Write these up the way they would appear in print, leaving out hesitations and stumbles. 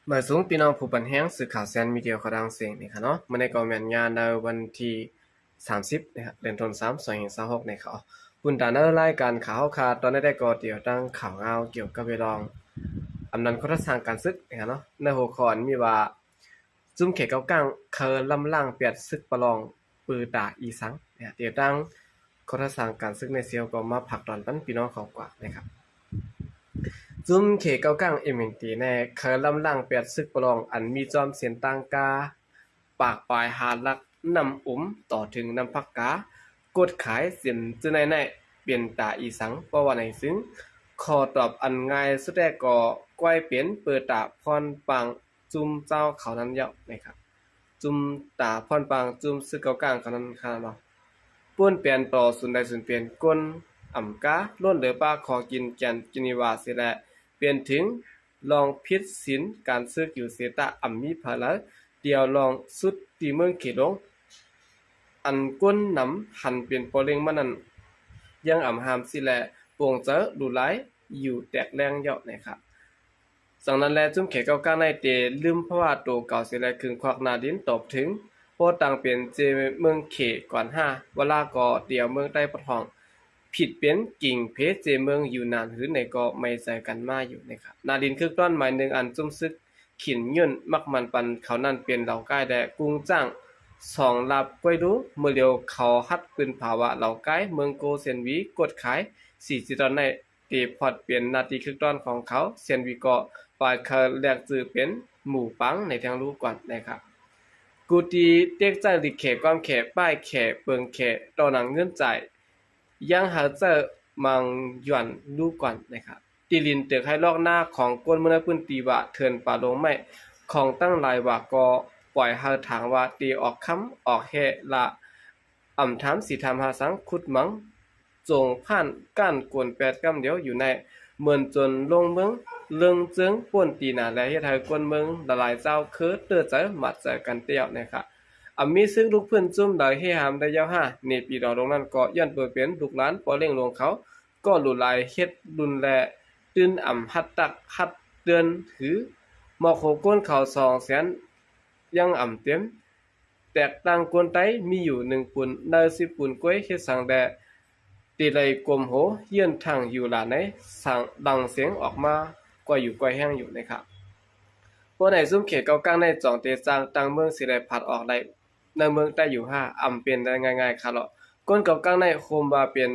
เมื่อสูงพี่น้องผู้ปันแห้งสื่อข่าวแซนมีเดียเขาดังเสียงนี่ค่ะเนาะมันในกองแม่นงานในวันที่30นะครับเดือนธันวาคม2026นี่ค่ะปุ่นตาเนอร์รายการข่าวคาตอนได้ก่อเดี่ยวตั้งข่าวเงาเกี่ยวกับเวลองอำนันคนทางการศึกนะครับเนาะในหัวข้อมีว่าซุ่มเขตเก้าก้างเคอลำล่างเปียดศึกประลองปือตาอีสังเนี่ยเดี๋ยวตั้งคนทางการศึกในเซียวก็มาผลักดันปั้นพี่น้องเขากว่านะครับ จุ้มเขเก้าก้างเอ็มเอ็นตีแน่เคยลำล่างเปียดซึกประลองอันมีจอมเสียนต่างกาปากปลายหาลักนำต่อถึงนำพักกากดขายเสียนจื้อในเปลี่ยนตาอีสังเพราะว่าในซึ้งขอตอบอันง่ายสุดแรกก็ก้อยเปลี่ยนเปิดตาพรปังจุมเจ้าเขานั้นเยาะนะครับจุมตาพรปังจุมซึกเก้าก้างเขานั้นค่ะเนาะป้วนเปลี่ยนต่อสุนใดสุนเปลี่ยนก้นอ่ำกาล้นเหลือป้าขอกินแกนกินิวาเสียแล เปลี่ยนถึงลองพิษสินการซื้ออยู่เสตาอัมมีภาระเดียวลองสุดตีเมืองเขลงอันก้นนำหันเปลี่ยนปอเลงมันนั้นยังอ่ำหามสิแลปวงเจอดูหลายอยู่แตกแรงเยาะนะครับสังนั้นแลจุ่มเขเก้าก้าในเตลืมเพราะว่าโตเก่าสิแลคึงควักนาดินตอบถึงโพต่างเปลี่ยนเจเมืองเขก่อน5เวลาก็เดียวเมืองใต้ปะทอง ผิดเป็นกิ่งเพชรเจเมืองอยู่นานหรือในก็ไม่ใส่กันมาอยู่นะครับนาดินคือต้นหมายหนึ่งอันจุ่มซึกขินย่นมักมันปันเขานั่นเปลี่ยนเหล่าใกล้แดกุ้งจ้างสองลับก้อยดูเมื่อเดียวเขาฮัดปืนภาวะเหล่าใกล้เมืองโกเซนวีกดขายสี่จิตอนในตีพอดเปลี่ยนนาทีคือต้นของเขาเซนวีก็ปล่อยเคอแลกจือเป็นหมู่ปังในทางรู้ก่อนนะครับกูตีเต็กใจลิเขความแขป้ายแขเปิงแขต่อหนังเงินจ่าย ยังหาเจอมังหย่อนดูก่อนนะครับตีลินเตือกให้ลอกหน้าของก้นมนุษย์พื้นตีว่าเทินป่าลงไม่ของตั้งหลายว่าก็ปล่อยหาทางว่าตีออกคำออกแห่ละอ่ำถามสีทำหาสังขุดมังจงผ่านก้านกวนแปดกำเดียวอยู่ในเหมือนจนลงเมืองเรื่องเจิงป่วนตีหนาและเฮ็ดให้คนเมืองละลายเจ้าคือเตื้อใจหมัดใจกันเตี้ยวนะครับ มีซึ่งลูกเพื่อนจุ่มได้ให้หามได้ยาวในปีดอกตรงนั้นก็ย้อนเปิดเป็นลูกหลานปอเลี้ยงลงเขาก็หลุดลายเฮ็ดรุนแลตื่นหัดตักหัดเตือนถือหมอโคก้นเขา200,000ยังเต็มแตกต่างกวนไตมีอยู่1ปุ่นได้10ปุ่นก้วยเฮ็ดสังแดตีไลกลมโหเยื่อนทางอยู่หลานไหนสั่งดังเสียงออกมากว่าอยู่กว่าแห้งอยู่นะครับพวกไหนซุ่มเขตเก้ากลางในจ่องเตจางตังเมืองสิได้ผัดออกได้ ในเมืองใต้อยู่เป็นได้ง่ายๆค่ะเนาะก้นกับกลางในโคมว่าเป็น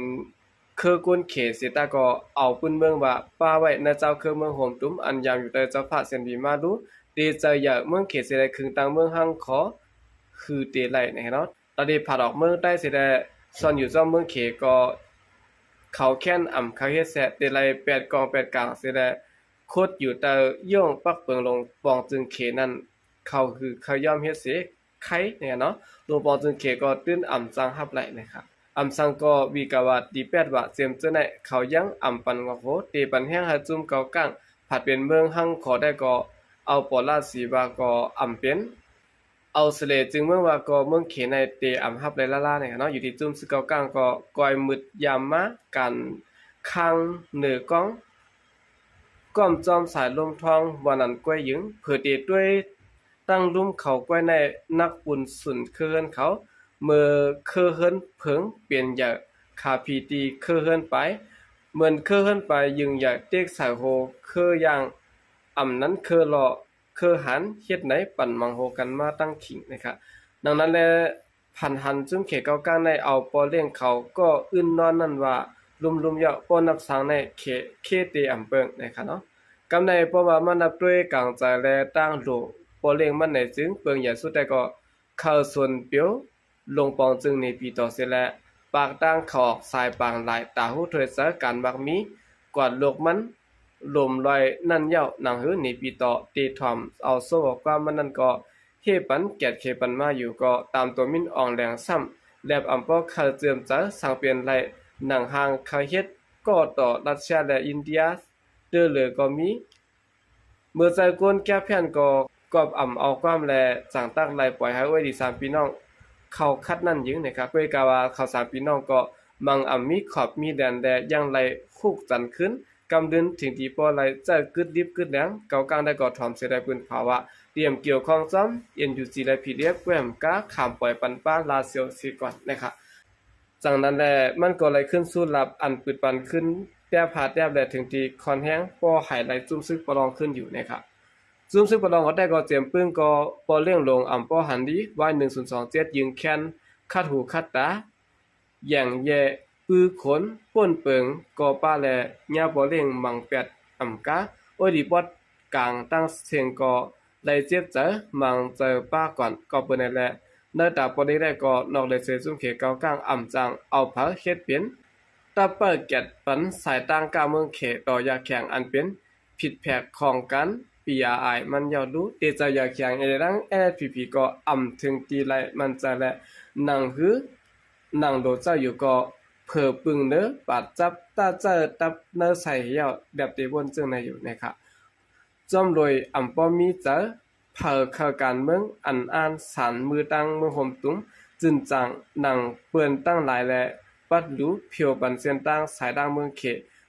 คือก้นเขตสิตาก็เอาปืนเมืองว่าป้าไว้ในเจ้าคือเมืองโหมตุ้มอันยามอยู่ใต้เจ้าพระเสียนดีมาดูดีใจอย่าเมืองเขตสิได้คึงตังเมืองหังขอคือเตไหลนะเนาะตอนนี้ผัดออกเมืองใต้สิได้ซ่อนอยู่เจ้าเมืองเขก็เขาแค้นเขาเฮ็ดแซ่เตไหล8กอง8กลางสิได้โคตรอยู่แต่ย่องปักเปิงลงปองจึงเขนั้นเขาคือเขายอมเฮ็ดเสไข่เนี่ยเนาะตัวปอจึงเขก็ตื้นจังฮับไหลนะครับซังก็วีกะว่าดี8ว่าเจียมเจอในเขายังปันก็โหเตปันแห้งหาจุ่มเกากังผัดเป็นเมืองหังขอได้ก็เอาปอลาสีว่าก็เป็นเอาเสลจึงเมื่อว่าก็เมืองเขในเตฮับไหลล่าๆเนี่ยเนาะอยู่ที่จุ่มซึเกากังก็กอยมึดยามมากันคังเหนือกองก้อมจอมสายลมทองวันนั้นก้อยหญิงเผื่อเตด้วย ตั้งลุ่มเขาก้อยในนักบุญสุนเคลื่อนเขาเมื่อเคลื่อนเผิงเปลี่ยนอยากคาพีตีเคลื่อนไปเหมือนเคลื่อนไปยึงอยากเต็กสายโหเคลื่อย่างนั้นเคลื่อรอเคลื่อหันเฮ็ดไหนปั่นมังโหกันมาตั้งขิงนะครับดังนั้นแลพันหันจุ้มเขเก้าก้างในเอาปอเลี้ยงเขาก็อื่นนอนนั่นว่าลุมๆเยาะปอนับสังในเคเตเปิงนะครับเนาะกำในเพราะว่ามันนับด้วยกลางใจและตั้งโลปอเลี้ยงมันในจึงเปิงอย่าสุดแต่ก็เข้าส่วนเปียวลงปองจึงในปีต่อเสียและปากตั้งขอกสายปางหลายตาหูถวยสะการบักมีกวาดโลกมันลมลอยนั่นเย้าหนังหือในปีต่อตีทอมเอาโซ่บอกว่ามันนั่นก็เฮปันแกดเคปันมาอยู่ก็ตามตัวมิ้นอ่องแรงซ้ำแลบปอเข้าเจิมจะสังเปลี่ยนไหลหนังหางเขาเฮ็ดก็ต่อรัสเซียและอินเดียเด้อเลยก็มีเมื่อใจกวนแก้แผ่นก็กอบเอาความแลจางตักไหลปล่อยให้ไว้ดี3พี่น้องเข้าคัดนั่นยิงนะครับเพื่อกาว่าเขา3พี่น้องก็มังมีขอบมีแดนแดยังไหลคุกจันขึ้น กำเดินถึงที่ปอไหลจะกึดดิบกึดแหลงเกากลางได้ก่อถอมเสียได้ปืนภาวะเตรียมเกี่ยวข้องซ้ำ NUG และ PDF แกวมกาขามปล่อยปันป้าลาเซียวซีก่อนนะครับจากนั้นแหละมันก็เลยขึ้นสู้รับอันปืดปันขึ้นแต้ผาแต้แลถึงที่คอนแห้งปอหายไหลจุ่มซึกประลองขึ้นอยู่นะครับจุ่มซึกประลองก็ได้ก็เตรียมปืนก็ปอเลี้ยงลงอ่ำปอหันดีไว้1027ยิงแค้นคัดหูคัดตาอย่างแย่ปื้อขนป่นเปิงก่อป้าแลญาบ่เล่งมังแปดอ่ำกาโอดีปอดกลางตั้งเสียงก็ไล่เจ็บเจอมังเจอป้าก่อนก็เปิ้นนั่นแหละเนื้อตาปอได้ก็นอกเลยเสซุ่มเขเกากลางอ่ำจังเอาผาเฮ็ดเป็นตาเปิดแกดปันสายต่างกาเมืองเขต่อยาแข่งอันเป็นผิดแผกของกันPRI มันยอดรู้เตจะอยากแข่งไอ้ดัง LPP ก็อ่ำถึงตีไรมันจะและนังหือนังโดเจ้าอยู่ก็เผอปึงเนอปาดจับตาเจอตับเนอใส่ยาวแบบเตบนจึงในอยู่นะครับจอมโดยอ่ำป้อมีเจอเผอเข้าการเมืองอันอ่านสารมือตั้งเมืองห่มตุ้มจึนจังนังเปื้อนตั้งหลายและปัดรู้เพียวบันเซียนตั้งสายดังเมืองเข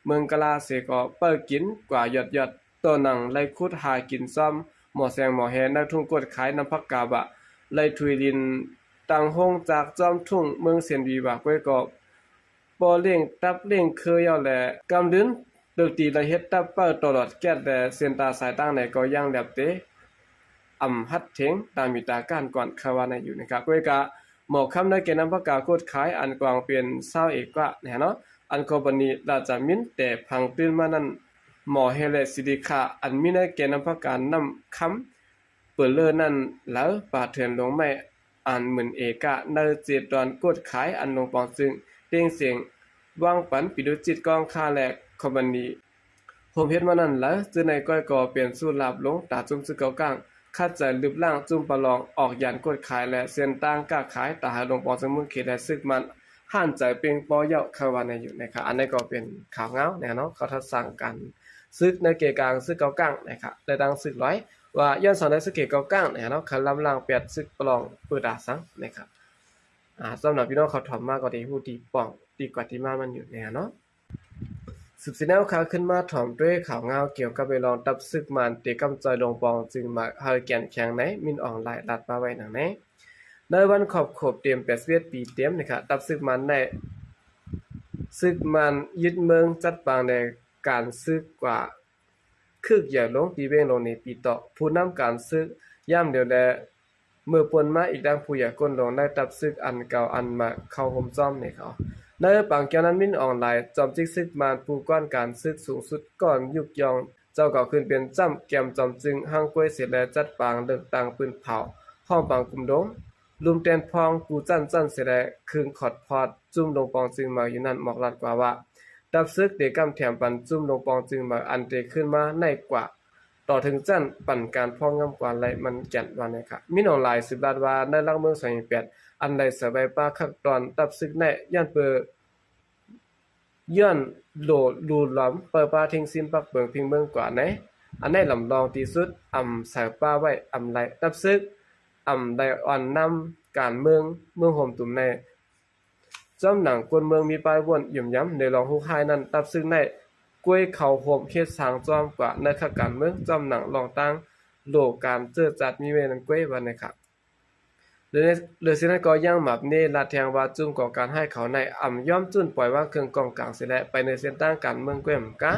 เมืองกะลาเสก็เปิดกินกว่ายอดตัวหนังไล่คุดหากินซ้ำหมอแสงหมอแฮนักทุ่งกดขายน้ำพักกาบะไล่ทุยลินตังห้องจากจอมทุ่งเมืองเสียนวีบากไว้ก็ปอเลี้ยงตับเลี้ยงเคยเอาแหละกำเดินดกตีละเฮ็ดตับเปิดตลอดแก้แต่เส้นตาสายตั้งไหนก็ยังแลบเตอำหัดเถงตามมีตาการก่อนคาวาในอยู่นะครับก้อยกะหมอคำในเกน้ำพักกาโคดขายอันกวางเป็น20เอกว่าแน่เนาะอันก็บัดนี้ราจะมินแต่พังตื่นมานั้นหมอเฮเลสิริคาอันมีในแกนำพักการนำคำเปิดเลอนั่นแล้วปาเถือนลงไม่อันเหมือนเอกะในเจตอนกดขายอันลงปองซึ่งเต้งเสียงวางปันปิดุจิตกองค่าแลกคอมบันนี้ผมเฮ็ดมานั่นแล้วจึงในก้อยก่อเปลี่ยนสู้ลาบลงตาจุ่มซึกเกากลางคัดใจลึบล่างจุ่มประลองออกยานกดขายและเส้นต่างกล้าขายตาหาลงปองซึ่งมึงเขตได้ซึกมันห่านใจเปียงปอเยาะเข้าว่าในอยู่นะครับอันนี้ก็เป็นข่าวเงาแน่เนาะเขาทัดสั่งกันซึกในเกกลางซึกเกากลางนะครับได้ดังซึกร้อยว่าย้อนสอนในซึกเกเกากลางเนี่ยเนาะคันลำล่างเปียดซึกประลองเปิดดาสังนะครับสำหรับพี่น้องเขาถอมมากก็ดีฮู้ดีป้องดีกว่าที่มามันอยู่แน่เนาะสืบสิแนวข่าวขึ้นมาถ่อมด้วยข่าวเงาเกี่ยวกับไปลองตับซึกมันเตกำจอยลงปองจึงมาเฮาแก่นแข็งไหนมินออนไลน์ลัดมาไว้หนังไหนในวันขอบเตรียม81ปีเตรียมนะครับตับซึกมันได้ซึกมันยึดเมืองจัดปางในการซึกกว่าคึกอย่าลงตีเวงลงในปีต่อผู้นำการซึกย่ำเดียวแลเมื่อปนมาอีกดังผู้อย่าก้นลงได้ตับซึกอันเก่าอันมาเข้าห่มจ้อมในเขาในปางแก้วนั้นมินออนไลน์จอมจิกซึกมานผู้ก้อนการซึกสูงสุดก่อนยุกยองเจ้าเก่าขึ้นเป็นจ้ำแกมจอมจึงห้างกล้วยเสร็จแล้วจัดปางเลือกตั้งปืนเผาห้องปางกุมดงลุมแตนพองกูจั่นเสร็จแล้วคืนขอดพอดจุ่มลงปองจึงมาอยู่นั่นหมอกลัดกว่าว่าดับซึกเด็กกำแถมปันจุ่มลงปองจึงมาอันเตขึ้นมาในกว่าต่อถึงจั่นปั่นการพ้องงำกว่าไรมันแก่นวันนะครับมินออนไลน์สืบลาดว่าในลังเมือง28อันใดสบายป้าคักตอนดับซึกในย่านเปอย้อนโหลดูหลอมเปิดปาทิ้งซิมปักเบิงพิงเมืองกว่าไหนอันไหนลำลองที่สุดใส่ป้าไว้ไหลตับซึกได้อ่อนนำการเมืองห่มตุ่มในจอมหนังกวนเมืองมีปลายวนหยุ่มย้ำในรองฮู้ไฮนั้นตับซึกในกล้วยเขาห่มเฮ็ดสางจอมกว่าในขการเมืองจอมหนังรองตั้งโลการเจอจัดมีเวนันกล้วยวันนะครับหรือสินั้นก็ยังหมับเนลาแทงว่าจุ่มก่อการให้เขาในย่อมจุ่นปล่อยว่าเครื่องกองกลางเสียและไปในเส้นตั้งการเมืองแกว่มกะ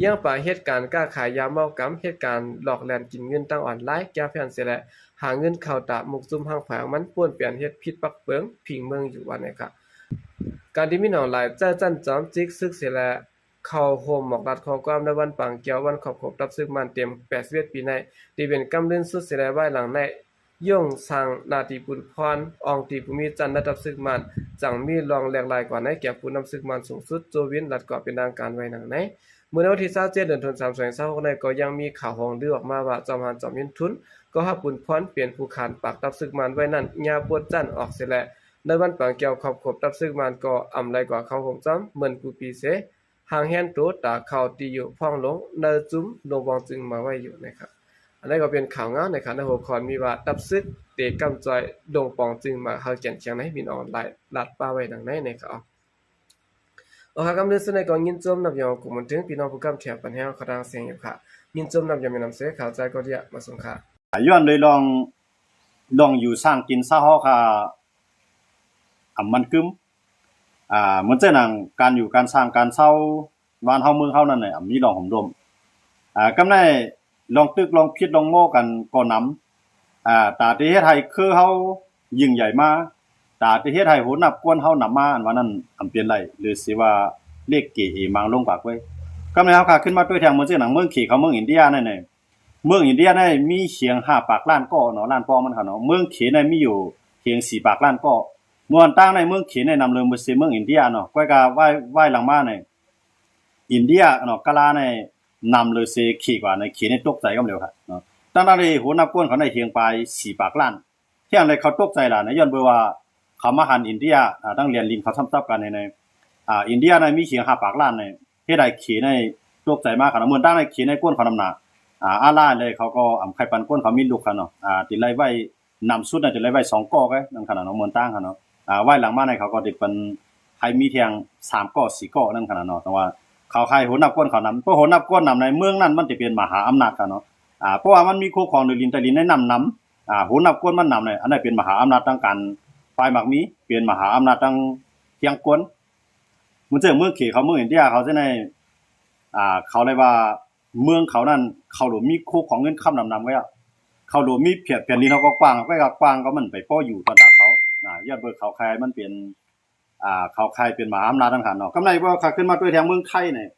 ยังป่าเหตุการณ์กล้าขายยาเมากำเหตุการณ์หลอกแลนกินเงินตั้งออนไลน์แก้แฟนเสียและหาเงินเข้าตามุกซุ่มห้างแผงมันป่วนเปลี่ยนเฮ็ดผิดปักเปิงพิงเมืองอยู่วันนะครับการที่มีออนไลน์เจ้าจั่นจอมจิกซึกเสียและเข้าโฮมหมอกรัดข้อความในวันปังเกี่ยววันขอบรับซึกมันเต็ม81ปีในที่เป็นกำเล่นสุดเสียและไว้หลังในย่งสังนาทีปุนพรอองตีภูมิจันทร์ระดับซึกมันจังมีรองแหลกลายกว่าในแก่ผู้นำซึกมันสูงสุดโจวินรัดกว่าเป็นทางการไว้หนังในเมื่อวันที่27เดือนธันวาคม2026ในก็ยังมีข่าวหองลือออกมาว่าจอมหานจอมยินทุนก็ฮับปุนพรเปลี่ยนผู้ขานปากตับซึกมันไว้นั่นญาปวดจันออกเสียและในวันปังเกี่ยวขอบตับซึกมันก็ไรกว่าเขาห่มจ้ำเหมือนกูปีเสหางแฮนโตตาเข้าตีอยู่พ่องลงเนจุ้มลงวองจึงมาไว้อยู่นะครับอันนี้ก็เป็นข่าวงานนะครับในหัวข้อมีว่าตับซึกเตกำจอยดงปองจึงมาเฮาแก่นเชียงในมินออนไลน์ลัดป้าไว้ดังในนะครับ ค่ะกำลังสนก็ยินจมนับยองกุมันถึงพี่น้องผู้กำแถวปัญหาเขาดังเสียงอยู่ค่ะยินจมนับยองมีนำเสข่าวใจก็เดียมาส่งค่ะย้อนเลยลองอยู่สร้างกินซะเฮาค่ะมันกึมเหมือนเจ้าหนังการอยู่การสร้างการเซาบ้านเฮาเมืองเฮานั่นน่ะมีดองหอมดมกำไดลองตึกลองพิดลองโม้กันก่อนนำตาที่เฮ็ดให้คือเฮายิ่งใหญ่มาตาที่เฮ็ดให้โหนับกวนเฮานำมาอันว่านั้นเปลี่ยนไรหรือสิว่าเลขเกเอมังลงปากไว้กำไดเฮาค่ะขึ้นมาด้วยทางเหมือนเจ้าหนังเมืองขี่เขาเมืองอินเดียนั่นน่ะเมืองอินเดียได้มีเสียง5ปากล้านก้อเนาะล้านป้อมันค่ะเนาะเมืองเขในมีอยู่เพียง4ปากล้านก้อมวนตั้งในเมืองเขในนำเริงบ่สิเมืองอินเดียเนาะก้อยก็ไหว้หลังมาในอินเดียเนาะกะลาในนำเลยเสขี่กว่าในเขในตกใจก็เร็วครับเนาะตั้งได้โหนับก้นเขาได้เพียงไป4ปากล้านเที่ยงเลยเขาตกใจล่ะในย้อนเบ่ว่าเขามาหันอินเดียตั้งเรียนลิงเขาทำตับกันในอินเดียในมีเสียง5ปากล้านในเฮ็ดให้เขในตกใจมากค่ะเมืองตั้งในเขในก้นเขานำหน้าอาล่าเลยเขาก็ไข่ปันก้นเขามีลูกค่ะเนาะติไล่ไว้นำสุดน่ะจะไล่ไว้2ก้อก็นั่นขนาดเนาะเมืองตั้งค่ะเนาะไว้หลังมาในเขาก็ติเป็นให้มีเพียง3ก้อ4ก้อนั่นขนาดเนาะแต่ว่าเขาใครโหนับก้นเขานำเพราะโหนับก้นนำในเมืองนั้นมันจะเป็นมหาอำนาจค่ะเนาะเพราะว่ามันมีคู่ครองโดยลินตะลินในนำโหนับก้นมันนำเนี่ยอันนั้นเป็นมหาอำนาจทางการฝ่ายมักมีเป็นมหาอำนาจทางเพียงก้นมันจะเมืองเขเขาเมืองอินเดียเขาจะในเขาเรียกว่าเมืองเขานั่นเขาหลวมีคู่ของเงินค้ำนำไว้อะเขาหลวมีเพียรแผ่นดินเขาก็กว้างไว้ก็กว้างก็มันไปป้ออยู่ตอนดาเขายอดเบิกเขาคายมันเป็นเขาคายเป็นมหาอำนาจทางการเนาะกำไรว่าขึ้นมาด้วยทางเมืองไทยเนี่ย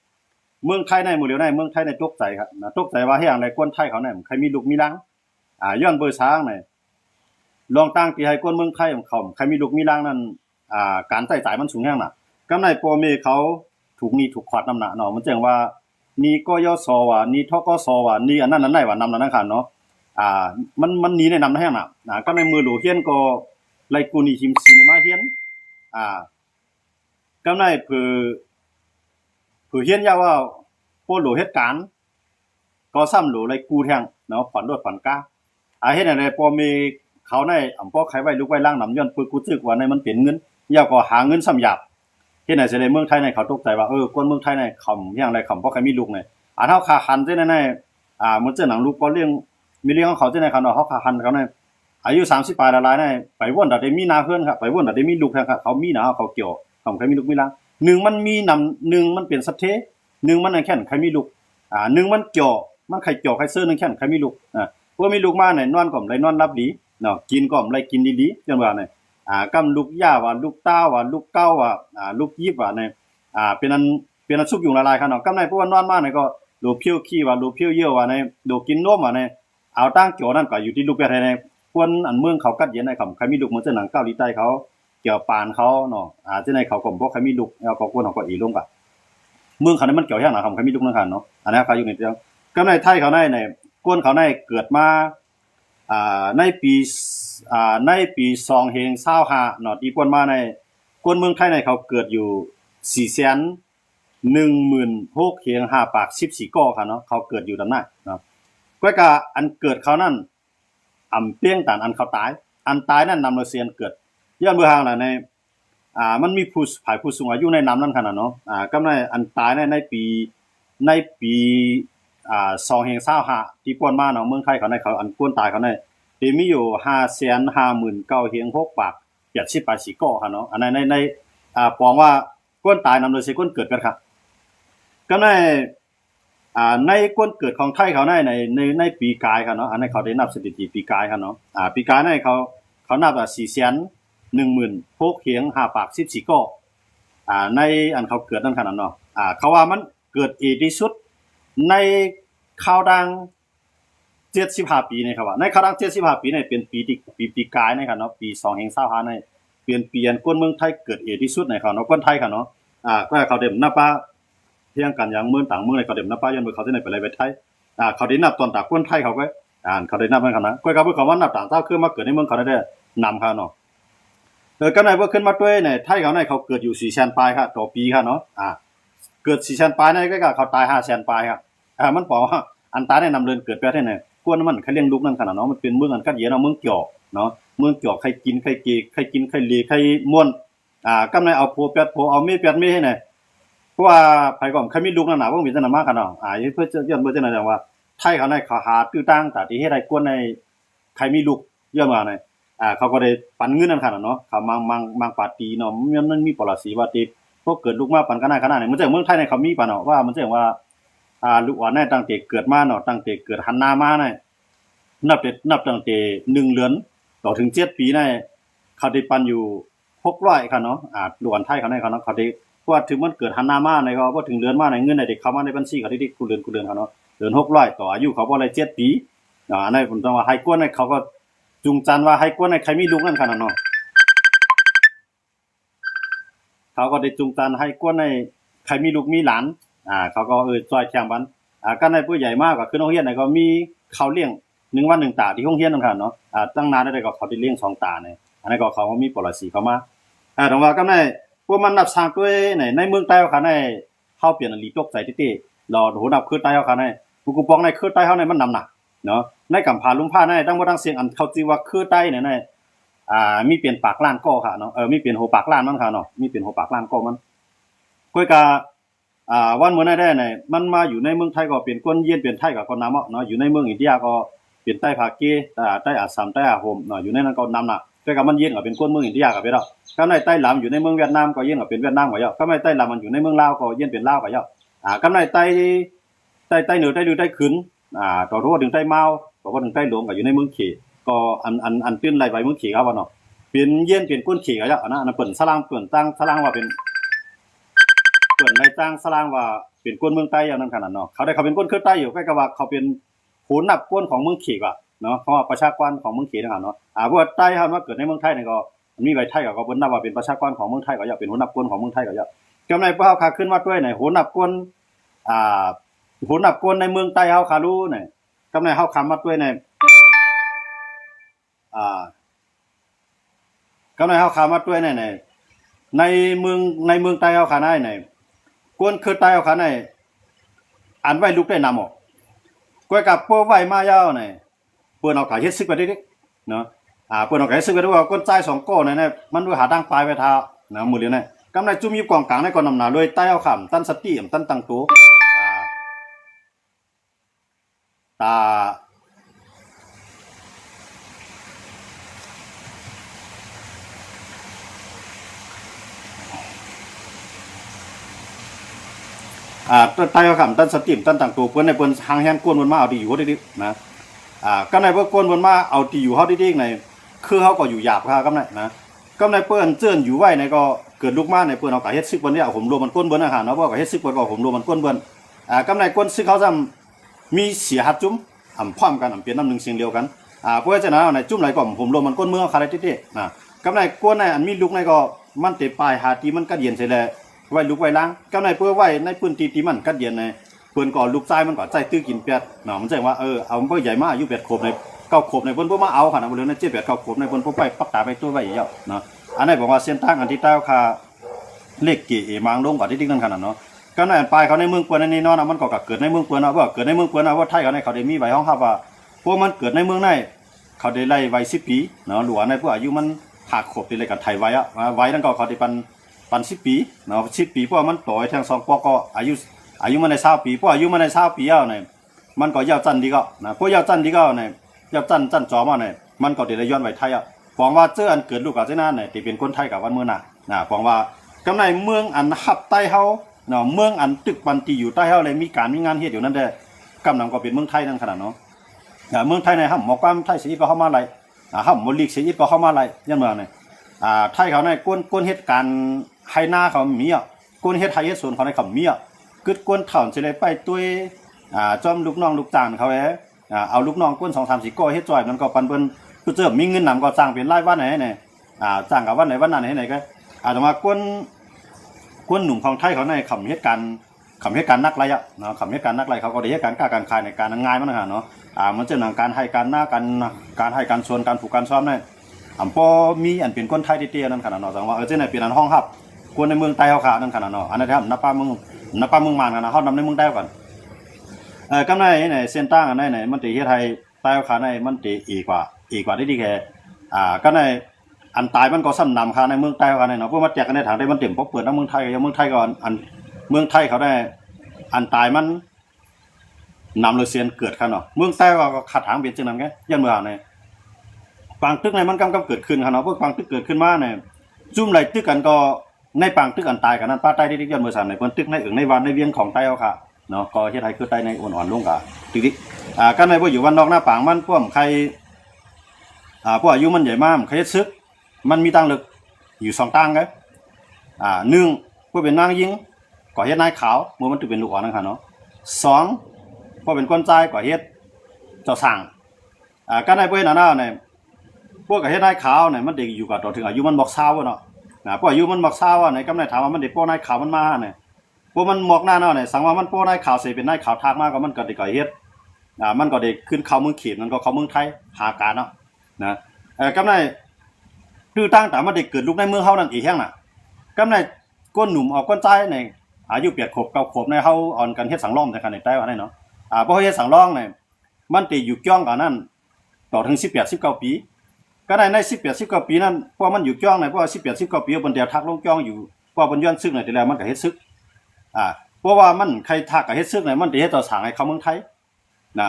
เมืองไทยในหมู่เหลียวในเมืองไทยในตกใจครับตกใจว่าเฮ็ดจังได๋คนไทยเขาเนี่ยใครมีลูกมีหลานย้อนเบอร์ช้างเนี่ยลองตั้งที่ให้คนเมืองไทยของเขาใครมีลูกมีหลานนั้นการใช้จ่ายมันสูงแฮงน่ะกำไรพ่อแม่เขาถูกหนี้ถูกขวดนำหน้าเนาะมันจังว่านี่กยศว่านี่ทกสว่านี่อันนั้นอันไหนว่านำนั้นคั่นเนาะมันหนีในนำแฮงน่ะก็ในมือหลูเฮียนก็ไล่กูนี่หิมสินมาเฮียนกำไรเฮียนยาว่าโพโหลเหตุการณ์ก็ซ้ำโหลไล่กูแทงเนาะฝันรถฝันกาเฮ็ดจังได๋พอมีเขาในอำพอใครไว้ลูกไว้ล่างนำย้อนปึกกูซึกว่าในมันเป็นเงินยาก็หาเงินซ้ำหยาบเฮ็ดให้สิได้เมืองไทยในเขาตกใจว่าคนเมืองไทยในคำอย่างไรคำเพราะใครมีลูกเนี่ยเฮาคาคันจังได๋ในมันจะหนังลูกก็เลี้ยงมีเลี้ยงของเขาจังได๋คั่นเนาะเฮาคาคันเขาในอายุ30ปลายละลายในไปวนดได้มีนาเพิ่นครับไปวนดได้มีลูกครับเขามีนาเขาเกี่ยวเขาใครมีลูกมีหลาน1มันมีนำ1มันเป็นสัตเท1มันแค่นใครมีลูก1มันเกี่ยวมันใครเกี่ยวใครซื้อ1แค่นใครมีลูกพอมีลูกมาเนี่ยนอนก็ได้นอนรับดีเนาะกินก็ได้กินดีๆจังว่าเนี่ยกำลูกย่าว่าลูกต้าว่าลูกเก้าว่าลูกยิบว่าเนี่ยเป็นอันสุกยุงละลายคั่นเนาะกำในเพราะว่านอนมาเนี่ยก็ดูเพี้ยวขี้ว่าดูเพี้ยวเยี่ยวว่าเนี่ยดูกินนมว่าเนี่ยเอาตั้งเกี่ยวนั่นก็อยู่ที่ลูกแบบเนี่ยควรอันเมืองเขากัดเย็นในคำใครมีลูกมันจะหนังเกาหลีใต้เขาเกี่ยวปานเขาเนาะจะในเขาก็บ่ใครมีลูกเอาก็ควรเฮาก็อีลงก็เมืองเขานี่มันเกี่ยวแฮ่งน่ะครับใครมีลูกนั่นคั่นเนาะอันนี้เขาอยู่ในเรื่องกำในไทยเขาในกวนเขาในเกิดมาในปี2025เนาะที่กวนมาในกวนเมืองไทยในเขาเกิดอยู่416,500เฮียง5ปาก14ก้อค่ะเนาะเขาเกิดอยู่ดังนั้นเนาะก็ก็อันเกิดเขานั้นเปี้ยงตานอันเขาตายอันตายนั้นนำโดยเซียนเกิดย้อนเบื้องหลังน่ะในมันมีผู้สูงอายุในนำนั้นคั่นน่ะเนาะกำในอันตายในปี2025ที่ป่วนมาเนาะเมืองไทยเขาในเขาอันป่วนตายเขาในที่มีอยู่559,000เฮียง6ปาก70ปาก4ก้อค่ะเนาะอันนั้นในปองว่าป่วนตายนำโดยสิคนเกิดกันครับก็ในก้นเกิดของไทยเขาในปีกายค่ะเนาะอันนั้นเขาได้นับสถิติปีกายค่ะเนาะปีกายในเขานับ416,000เฮียง5ปาก14ก้อในอันเขาเกิดนั่นขนาดเนาะเขาว่ามันเกิดที่สุดในข่าวดัง75ปีนี่ครับว่าในข่าวดัง75ปีนี่เป็นปีกายนะครับเนาะปี2025นี่เป็นปีอันคนเมืองไทยเกิดที่สุดในเขาเนาะคนไทยค่ะเนาะก็เขาได้นับว่าเที่ยงกันอย่างเมืองต่างเมืองในเขาได้นับว่ายันเมืองเขาสิได้ไปเลยไปไทยเขาได้นับตอนตากคนไทยเขาก็เขาได้นับเหมือนกันนะก็เขาว่านับต่างเจ้าคือมาเกิดในเมืองเขาได้นำค่ะเนาะก็ในว่าขึ้นมาด้วยในไทยเขาในเขาเกิดอยู่400,000ปลายครับต่อปีค่ะเนาะเกิด400,000ปลายในก็เขาตาย500,000ปลายครับมันบอกว่าอันตายได้นำเดินเกิดไปได้เนี่ยกวนมันเขาเลี้ยงลูกนั่นขนาดเนาะมันเป็นเมืองอันกัดเย็นเนาะเมืองเกี่ยวเนาะเมืองเกี่ยวใครกินใครเกใครกินใครลีใครม่วนกำในเอาผัวแปดผัวเอาเมียแปดเมียให้ไหน ราะว่าไผก็เคยมีลูกนั่นน่ะบ่มีจังนั้นมากันเนาะเพื่อจะย้อนเพื่อจังนั้นว่าไทยเขาในเขาหาตื้อตั้งแต่ที่เฮ็ดให้กวนในใครมีลูกย้อนว่าในเขาก็ได้ปันเงินนั่นคั่นเนาะเขามังปาตีเนาะมันมีปรสีว่าติพวกเกิดลูกมาปันกันขนาดนี้มันจะเมืองไทยในเขามีปะเนาะว่ามันจะว่าลูกอ่อนในตั้งแต่เกิดมาเนาะตั้งแต่เกิดหันหน้ามาในนับตั้งแต่1เดือนต่อถึง7ปีในเขาได้ปันอยู่600คั่นเนาะลูกอ่อนไทยเขาในเขาเนาะเขาได้เพราะว่าถึงมันเกิดหันหน้ามาในก็บ่ถึงเดือนมาในเงินได้เข้ามาในบัญชีเขาได้กูเดือนเขาเนาะเดือน600ต่ออายุเขาบ่ได้7ปีอันนั้นผมต้องว่าให้กวนในเขาก็จูงจันว่าให้กวนในใครมีลูกนั่นคั่นเนาะเขาก็ได้จูงจันให้กวนในใครมีลูกมีหลานเขาก็จอยแข่งกันกันในผู้ใหญ่มากก็คือโรงเรียนไหนก็มีเขาเลี้ยง1วัน1ตาที่โรงเรียนนั่นคั่นเนาะตั้งนานได้ก็เขาได้เลี้ยง2ตาเนี่ยอันนั้นก็เขามีปรสีเข้ามาต้องว่ากันในพวกมันนับสร้างด้วยในเมืองใต้เขาในเฮาเปลี่ยนลีตกใจติๆรอโหนับคือใต้เขาในผู้กูปองในคือใต้เขาในมันนำหนักเนาะในกำพาลุงผ้าในตั้งบ่ตั้งเสียงอันเขาจิว่าคือใต้เนี่ยมีเปลี่ยนปากล้านก็ค่ะเนาะมีเปลี่ยนโหปากล้านมันค่ะเนาะมีเปลี่ยนโหปากล้านก็มันก้อยกะวันมื้อนั้นได้เนี่ยมันมาอยู่ในเมืองไทยก็เป็นคนเยียนเป็นไทยก็คนนำเนาะอยู่ในเมืองอินเดียก็เป็นใต้ภาคเกใต้อัสสัมใต้อาโฮมเนาะอยู่ในนั้นก็นำน่ะก้อยกะมันเยียนก็เป็นคนเมืองอินเดียก็ไปแล้วก็ในใต้หลำอยู่ในเมืองเวียดนามก็เยียนก็เป็นเวียดนามก็เยาะก็ในใต้หลำมันอยู่ในเมืองลาวก็เยียนเป็นลาวก็เยาะก็ในใต้เหนือใต้ดูใต้ขึ้นต่อรู้ว่าถึงใต้เมาก็ว่าถึงใต้หลวงก็อยู่ในเมืองเขก็อันตื้นไหลไปเมืองเขครับว่าเนาะเป็นเยียนเป็นก้นเขก็เยาะนะอันนั้นเปิ้นสลางเปิ้นตั้งสลางว่าเป็นเปิ้นในตั้งสลางว่าเป็นก้นเมืองใต้อย่างนั้นขนาดเนาะเขาได้เขาเป็นก้นคือใต้อยู่ใกล้กับว่าเขาเป็นโหนนับก้นของเมืองเขว่ะเนาะเพราะว่าประชากรของเมืองเขนั่นเนาะเพราะว่าใต้เฮามาเกิดในเมืองไทยนี่ก็มีไว้ไทยก็เพิ่นนับว่าเป็นประชากรของเมืองไทยก็เยาะเป็นโหนนับก้นของเมืองไทยก็เยาะกำไรพวกเฮาคาขึ้นมาด้วยในโหนนับก้นโหนนับก้นในเมืองใต้เฮาคารู้นี่กำไรเฮาคำมาด้วยในกำไรเฮาคำมาด้วยในเมืองใต้เฮาคาได้ในก้นคือใต้เฮาคาได้อันไว้ลูกได้นำออกก้อยกับพวกไว้มายาวนี่เปิ้นเอาขายเฮ็ดซึกไปเด็กๆเนาะเปิ้นเอาขายซึกไปด้วยว่าก้นใจ2ก้อนี่มันด้วยหาดังปลายไว้ทานะมื้อนี้นี่กำไรจุ่มอยู่กองกลางในก่อนนำหน้าเลยใต้เฮาคำตั้นสติตั้นตั้งโตตาใต้เฮาคำตั้นสติตั้นตั้งโตเปิ้นในเปิ้นหางแฮนกวนเพิ่นมาเอาดีอยู่ดินะก็ในเพิ่นกวนเพิ่นมาเอาดีอยู่เฮาดิๆในคือเฮาก็อยู่หยาบค่ะกำไรนะกำไรเปิ้นเจิ้นอยู่ไว้ในก็เกิดลูกมาในเปิ้นเอาก็เฮ็ดซึกเปิ้นเนี่ยผมรวมมันก้นเบิ่นอาหารเนาะบ่ก็เฮ็ดซึกเปิ้นก็ผมรวมมันก้นเบิ่นกำไรก้นซึกเขาซ้ำมีเสียหัดจุ้มพร้อมกันเป็นน้ำหนึ่งเสียงเดียวกันเพราะฉะนั้นในจุ้มไหลก็ผมรวมมันก้นเมืองคาราตินะกำไรก้นในอันมีลูกในก็มันเตปลายหาตีมันกัดเย็นใส่แลไว้ลูกไว้ล้างกำไรเพื่อไว้ในพื้นที่ที่มันกัดเย็นในเพิ่นก็ลูกชายมันก็ใจตื้อกินเป็ดเนาะมันแจ้งว่าเอาเพิ่นใหญ่มาอายุ8ขวบใน9ขวบในเพิ่นบ่มาเอาค่ะนะบ่เหลือใน7 8 9ขวบในเพิ่นบ่ไปปักตาไปตัวไว้เยอะเนาะอันนี้บอกว่าเส้นทางอันที่ใต้ค่ะเลขเกมางลงกว่าที่นั่นขนาดเนาะก็นั่นปลายเขาในเมืองเปิ้นนี่เนาะมันก็เกิดในเมืองเปิ้นเนาะว่าเกิดในเมืองเปิ้นว่าไทยเขาในเขาได้มีใบห้องครับว่าพวกมันเกิดในเมืองในเขาได้ไล่ไว้10ปีเนาะหลวงในพวกอายุมันหักขวบได้เลยกับไทยไว้ไว้นั่นก็เขาได้ปัน10ปีเนาะ10ปีเพราะมันต่อยทั้ง2ปอก็อายุมันได้20ปีเพราะอายุมันได้20ปีแล้วเนี่ยมันก็ยาวจันดีก็นะพวกยาวจันดีก็เนี่ยยาวจันจอมาเนี่ยมันก็ได้ย้อนไว้ไทยฟองว่าเจออันเกิดลูกกับเจ้านั่นเนี่ยที่เป็นคนไทยกับวันเมื่อน่ะฟองว่ากำไรเมืองอันหับใต้เฮาเนาะเมืองอันตึกปันตีอยู่ใต้เฮาเลยมีการมีงานเฮ็ดอยู่นั่นแหละกำนำก็เป็นเมืองไทยนั่นขนาดเนาะเมืองไทยในห้ำหมอกความไทยสีก็เข้ามาไหลห้ำมลีกสีก็เข้ามาไหลยันเมืองเนี่ยไทยเขาในกวนเฮ็ดการไฮนาเขามีกวนเฮ็ดไทยเฮ็ดสวนเขาในเขามีกึดกวนเถ่าสิเลยไปตุ้ยจอมลูกน้องลูกจ้างเขาเอาลูกน้องกวน2 3 4ก้อเฮ็ดจ่อยมันก็ปันเปิ้นคือเจอมีเงินนำก็จ้างเป็นรายวันไหนเนี่ยจ้างกับวันไหนวันนั้นไหนก็แต่ว่ากวนหนุ่มของไทยเขาในคำเหตุการณ์นักไรเนาะคำเหตุการณ์นักไรเขาก็ได้เหตุการณ์การขายในการง่ายมันเนาะมันจะหนังการให้การหน้าการให้การชวนการผูกการซ้อมเนี่ยพอมีอันเป็นคนไทยเตี้ยนั่นขนาดเนาะจังว่าเจ้าไหนเป็นอันห้องฮับกวนในเมืองใต้เขาขานั่นขนาดเนาะอันนั้นครับนับป้าเมืองมานกันนะเขานำในเมืองใต้ก่อนกำไรเนี่ยเส้นตั้งอันไหนมันตีเฮ็ดไทยใต้เขาขาในมันตีอีกกว่าได้ดีแค่ก็ในอันตายมันก็ซ้ำนำค่ะในเมืองใต้ค่ะในเนาะพวกมาแจกกันในทางได้มันเต็มเพราะเปิดในเมืองไทยก็เมืองไทยก็อัน เมืองไทยเขาได้อันตายมันนำเลยเสียนเกิดครับเนาะเมืองใต้ก็ขัดถางเป็นจังนั้นไงยันเมืองเนี่ยปางตึกในมันกำเกิดขึ้นครับเนาะพวกปางตึกเกิดขึ้นมาเนี่ยจุ่มไหลตึกกันก็ในปางตึกอันตายกันนั้นป้าใต้ที่ยันเมืองสันในเพิ่นตึกในในวันในเวียงของใต้เอาค่ะเนาะก็เฮ็ดให้คือใต้ในอ่อนๆลงกะติ๊กๆกันในบ่อยู่วันนอกหน้าปางมันพวกใครพวกอายุมันใหญ่มากใครเฮ็ดซึกมันมีตังลึกอยู่2ตังไง1พวกเป็นนางยิงก็เฮ็ดนายขาวเมื่อมันตึกเป็นลูกอ่อนนั่นค่ะเนาะ2พวกเป็นคนใจก็เฮ็ดเจ้าสั่งกันในบ่เฮ็ดน่ะเนี่ยพวกก็เฮ็ดนายขาวเนี่ยมันได้อยู่กับต่อถึงอายุมันบอก20เนาะพวกอายุมันบอก20เนี่ยกำไดถามว่ามันได้ป้อนายขาวมันมาเนี่ยพวกมันหมอกหน้าเนาะเนี่ยสังว่ามันป้อนายขาวสิเป็นนายขาวทากมากก็มันก็ได้ก่อเฮ็ดมันก็ได้ขึ้นเข้าเมืองเขตมันก็เข้าเมืองไทยหาการเนาะนะกำไดคือตั้งแต่มันได้เกิดลูกในเมืองเฮานั่นอีกแห่งน่ะกำไดก้นหนุ่มออกก้นใจในอายุ8ขวบ9ขวบในเฮาอ่อนกันเฮ็ดสังล้อมแต่คันในใต้ว่าได้เนาะเพราะเฮ็ดสังล้อมเนี่ยมันติอยู่จ้องกันนั้นต่อถึง18 19ปีก็ได้ใน18 19ปีนั้นเพราะมันอยู่จ้องในเพราะว่า18 19ปีบนเดียวทักลงจ้องอยู่เพราะบนย้อนซึกในแต่แล้วมันก็เฮ็ดซึกเพราะว่ามันใครทักก็เฮ็ดซึกในมันสิเฮ็ดต่อสร้างให้เข้าเมืองไทย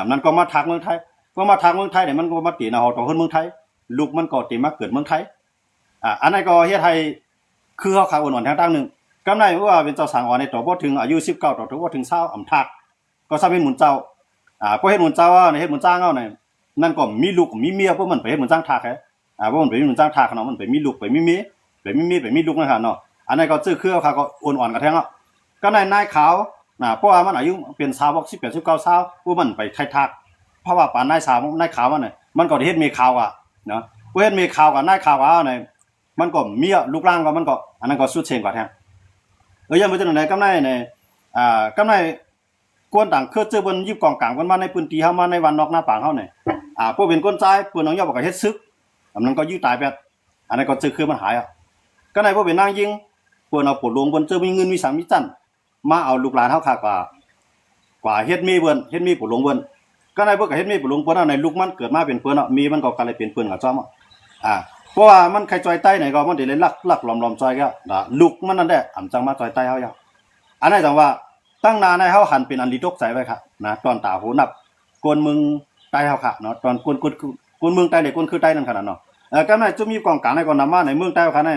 นั่นก็มาทักเมืองไทยพอมาทักเมืองไทยเนี่ยมันก็มาตีนะเฮาต่อขึ้นเมืองไทยลูกมันก็ติมาเกิดเมืองไทยอันนั้นก็เฮ็ดให้คือเฮาขาอ่อนๆทางด้านนึงกำไรว่าเป็นเจ้าสร้างอ่อนในต่อบ่ถึงอายุ19ต่อถึงบ่ถึง20อำทักก็ซะเป็นหมุนเจ้าพอเฮ็ดหมุนเจ้าในเฮ็ดหมุนจ้างเอาเนี่ยนั่นก็มีลูกมีเมียพวกมันไปเฮ็ดหมุนจ้างทักพวกมันไปหมุนจ้างทักเนาะมันไปมีลูกไปมีเมียไปมีลูกนะครับเนาะอันนั้นก็ชื่อคือเขาก็อ่อนๆกันแท้งเนาะก็ในนายขาวเพราะว่ามันอายุเป็น20 18 19 20พวกมันไปไททักเพราะว่าปานนายสาวนายขาวมันน่ะมันก็ได้เฮ็ดเมียขาวเนาะผู้เฮ็ดเมียขาวกับนายขาวเนี่ยมันก็เมียลูกร่างก็มันก็อันนั้นก็สุดเชิงกว่าแท้ยังบ่จังได๋กำไรเนี่ยกำไรกวนต่างคือเจอเพิ่นยิบกองกลางเพิ่นมาในพื้นที่เฮามาในวันนอกหน้าปางเฮาเนี่ยพวกเป็นคนใจเพิ่นน้องยอก็เฮ็ดซึกอันนั้นก็อยู่ตายแบบอันนั้นก็เจอคือมันหายก็ในพวกเป็นนางยิงเพิ่นเอาปลดลงเพิ่นเจอมีเงินมีสังมีจันมาเอาลูกหลานเฮาค่ะกว่าเฮ็ดมีเพิ่นเฮ็ดมีปลดลงเพิ่นก็ในพวกก็เฮ็ดมีปลดลงเพิ่นในลูกมันเกิดมาเป็นเพิ่นมีมันก็กลายเป็นเพิ่นกับจ้อมเพราะว่ามันใครจอยใต้ไหนก็มันได้เลยลักหลอมๆจอยก็ลูกมันนั่นแหละอำจังมาจอยใต้เฮาอันนั้นจังว่าตั้งนานในเฮาหันเป็นอันลิตกใจไว้ครับนะตอนตาหูนับกวนมึงใต้เฮาค่ะเนาะตอนกวนเมืองใต้ได้กวนคือใต้นั่นขนาดเนาะก็น่าจะมีกองกลางในก็นำมาในเมืองใต้ค่ะใน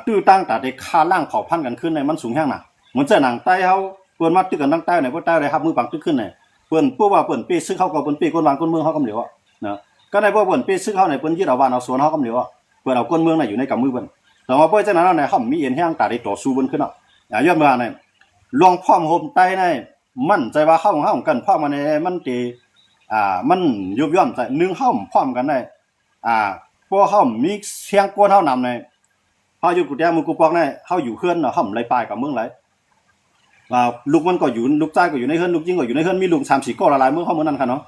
ตื้อตั้งแต่ได้ค่าล่างเผ่าพันธุ์กันขึ้นในมันสูงแฮงน่ะเหมือนเจ้าหนังใต้เฮาเปิ้นมาตึกกันตั้งใต้ในพวกใต้ได้รับมือปังตึกขึ้นในเปิ้นผู้ว่าเปิ้นปีซึ่งเฮาก็เปิ้นปีกวนวางกวนเมืองเฮากำเหลียวเนาะก็ในพวกเปิ้นปีซึ่งเฮาในเปิ้นยึดเอาบ้านเอาสวนเฮากำเหลียวเปิ้นเอากวนเมืองน่ะอยู่ในกำมือเปิ้นแต่ว่าเปิ้นจังนั้นในเฮามีเอ็นแฮงตาได้ต่อสู้เปิ้นขึ้นเนาะย้อนมาในลองพร้อมโฮมใต้ในมั่นใจว่าเฮากันพร้อมมาในมันติมันยุบย่อมใจนึงเฮาพร้อมกันได้พวกเฮามีเสียงกวนเฮานำในเฮาอยู่กุฏะมือกุปอกในเฮาอยู่เฮือนเนาะเฮาไหลปลายกับเมืองไหลลูกมันก็อยู่ลูกชายก็อยู่ในเฮือนลูกยิงก็อยู่ในเฮือนมีลูก3 4ก้อหลายๆเมืองเฮาเหมือนนั้นค่ะเนาะ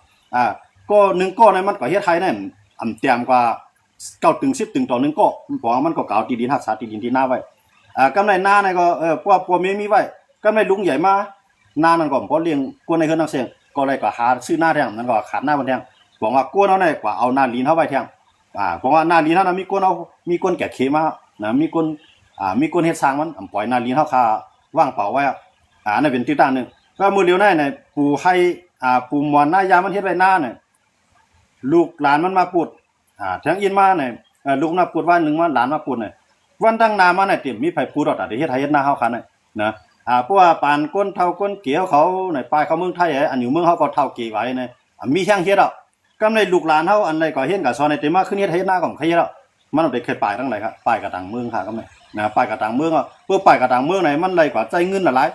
ก็1ก้อในมันก็เฮ็ดไทยนั่นอำเตียมกว่า9ถึง10ถึงต่อ1ก้อเพราะมันก็กาวตีดินรักษาตีดินที่หน้าไว้กำไรหน้าในก็พวกมีไว้กำไรลุงใหญ่มาหน้านั่นก็พอเลี้ยงกวนในเฮือนนักเสียงก็เลยก็หาซื้อหน้าแทงนั่นก็ขาดหน้าบนแทงบอกว่ากวนเฮาได้กว่าเอาหน้าลีนเฮาไว้แทงเพราะว่าหน้าลีนเฮานะมีกวนแก่เขมานะมีกวนเฮ็ดสร้างมันปล่อยหน้าลีนเฮาค่าว่างเปล่าไว้นั่นเป็นที่ตั้งนึงก็มื้อเดียวในปู่ให้ปูมอนหน้ายามันเฮ็ดไว้หน้าเนี่ยลูกหลานมันมาพูดแทงอินมาเนี่ยลูกมาพูดว่านึงมาหลานมาพูดเนี่ยวันตั้งนามาเนี่ยเต็มมีไผพูดได้เฮ็ดให้เฮ็ดหน้าเฮาคันน่ะนะเพราะว่าปานก้นเฒ่าก้นเกี่ยวเขาในปลายเขาเมืองไทยอันอยู่เมืองเฮาก็เฒ่าเกี่ไว้เนี่ยมีแฮงเฮ็ดกำในลูกหลานเฮาอันใดก็เฮ็ดก็สอนให้เต็มมาขึ้นเฮ็ดให้หน้าก็เฮ็ดมันได้เคยปลายทั้งหลายครับปลายกระตังเมืองค่ะก็แม่นะปลายกระตังเมืองเพื่อปลายกระตังเมืองไหนมันได้กว่าใจเงินหลาย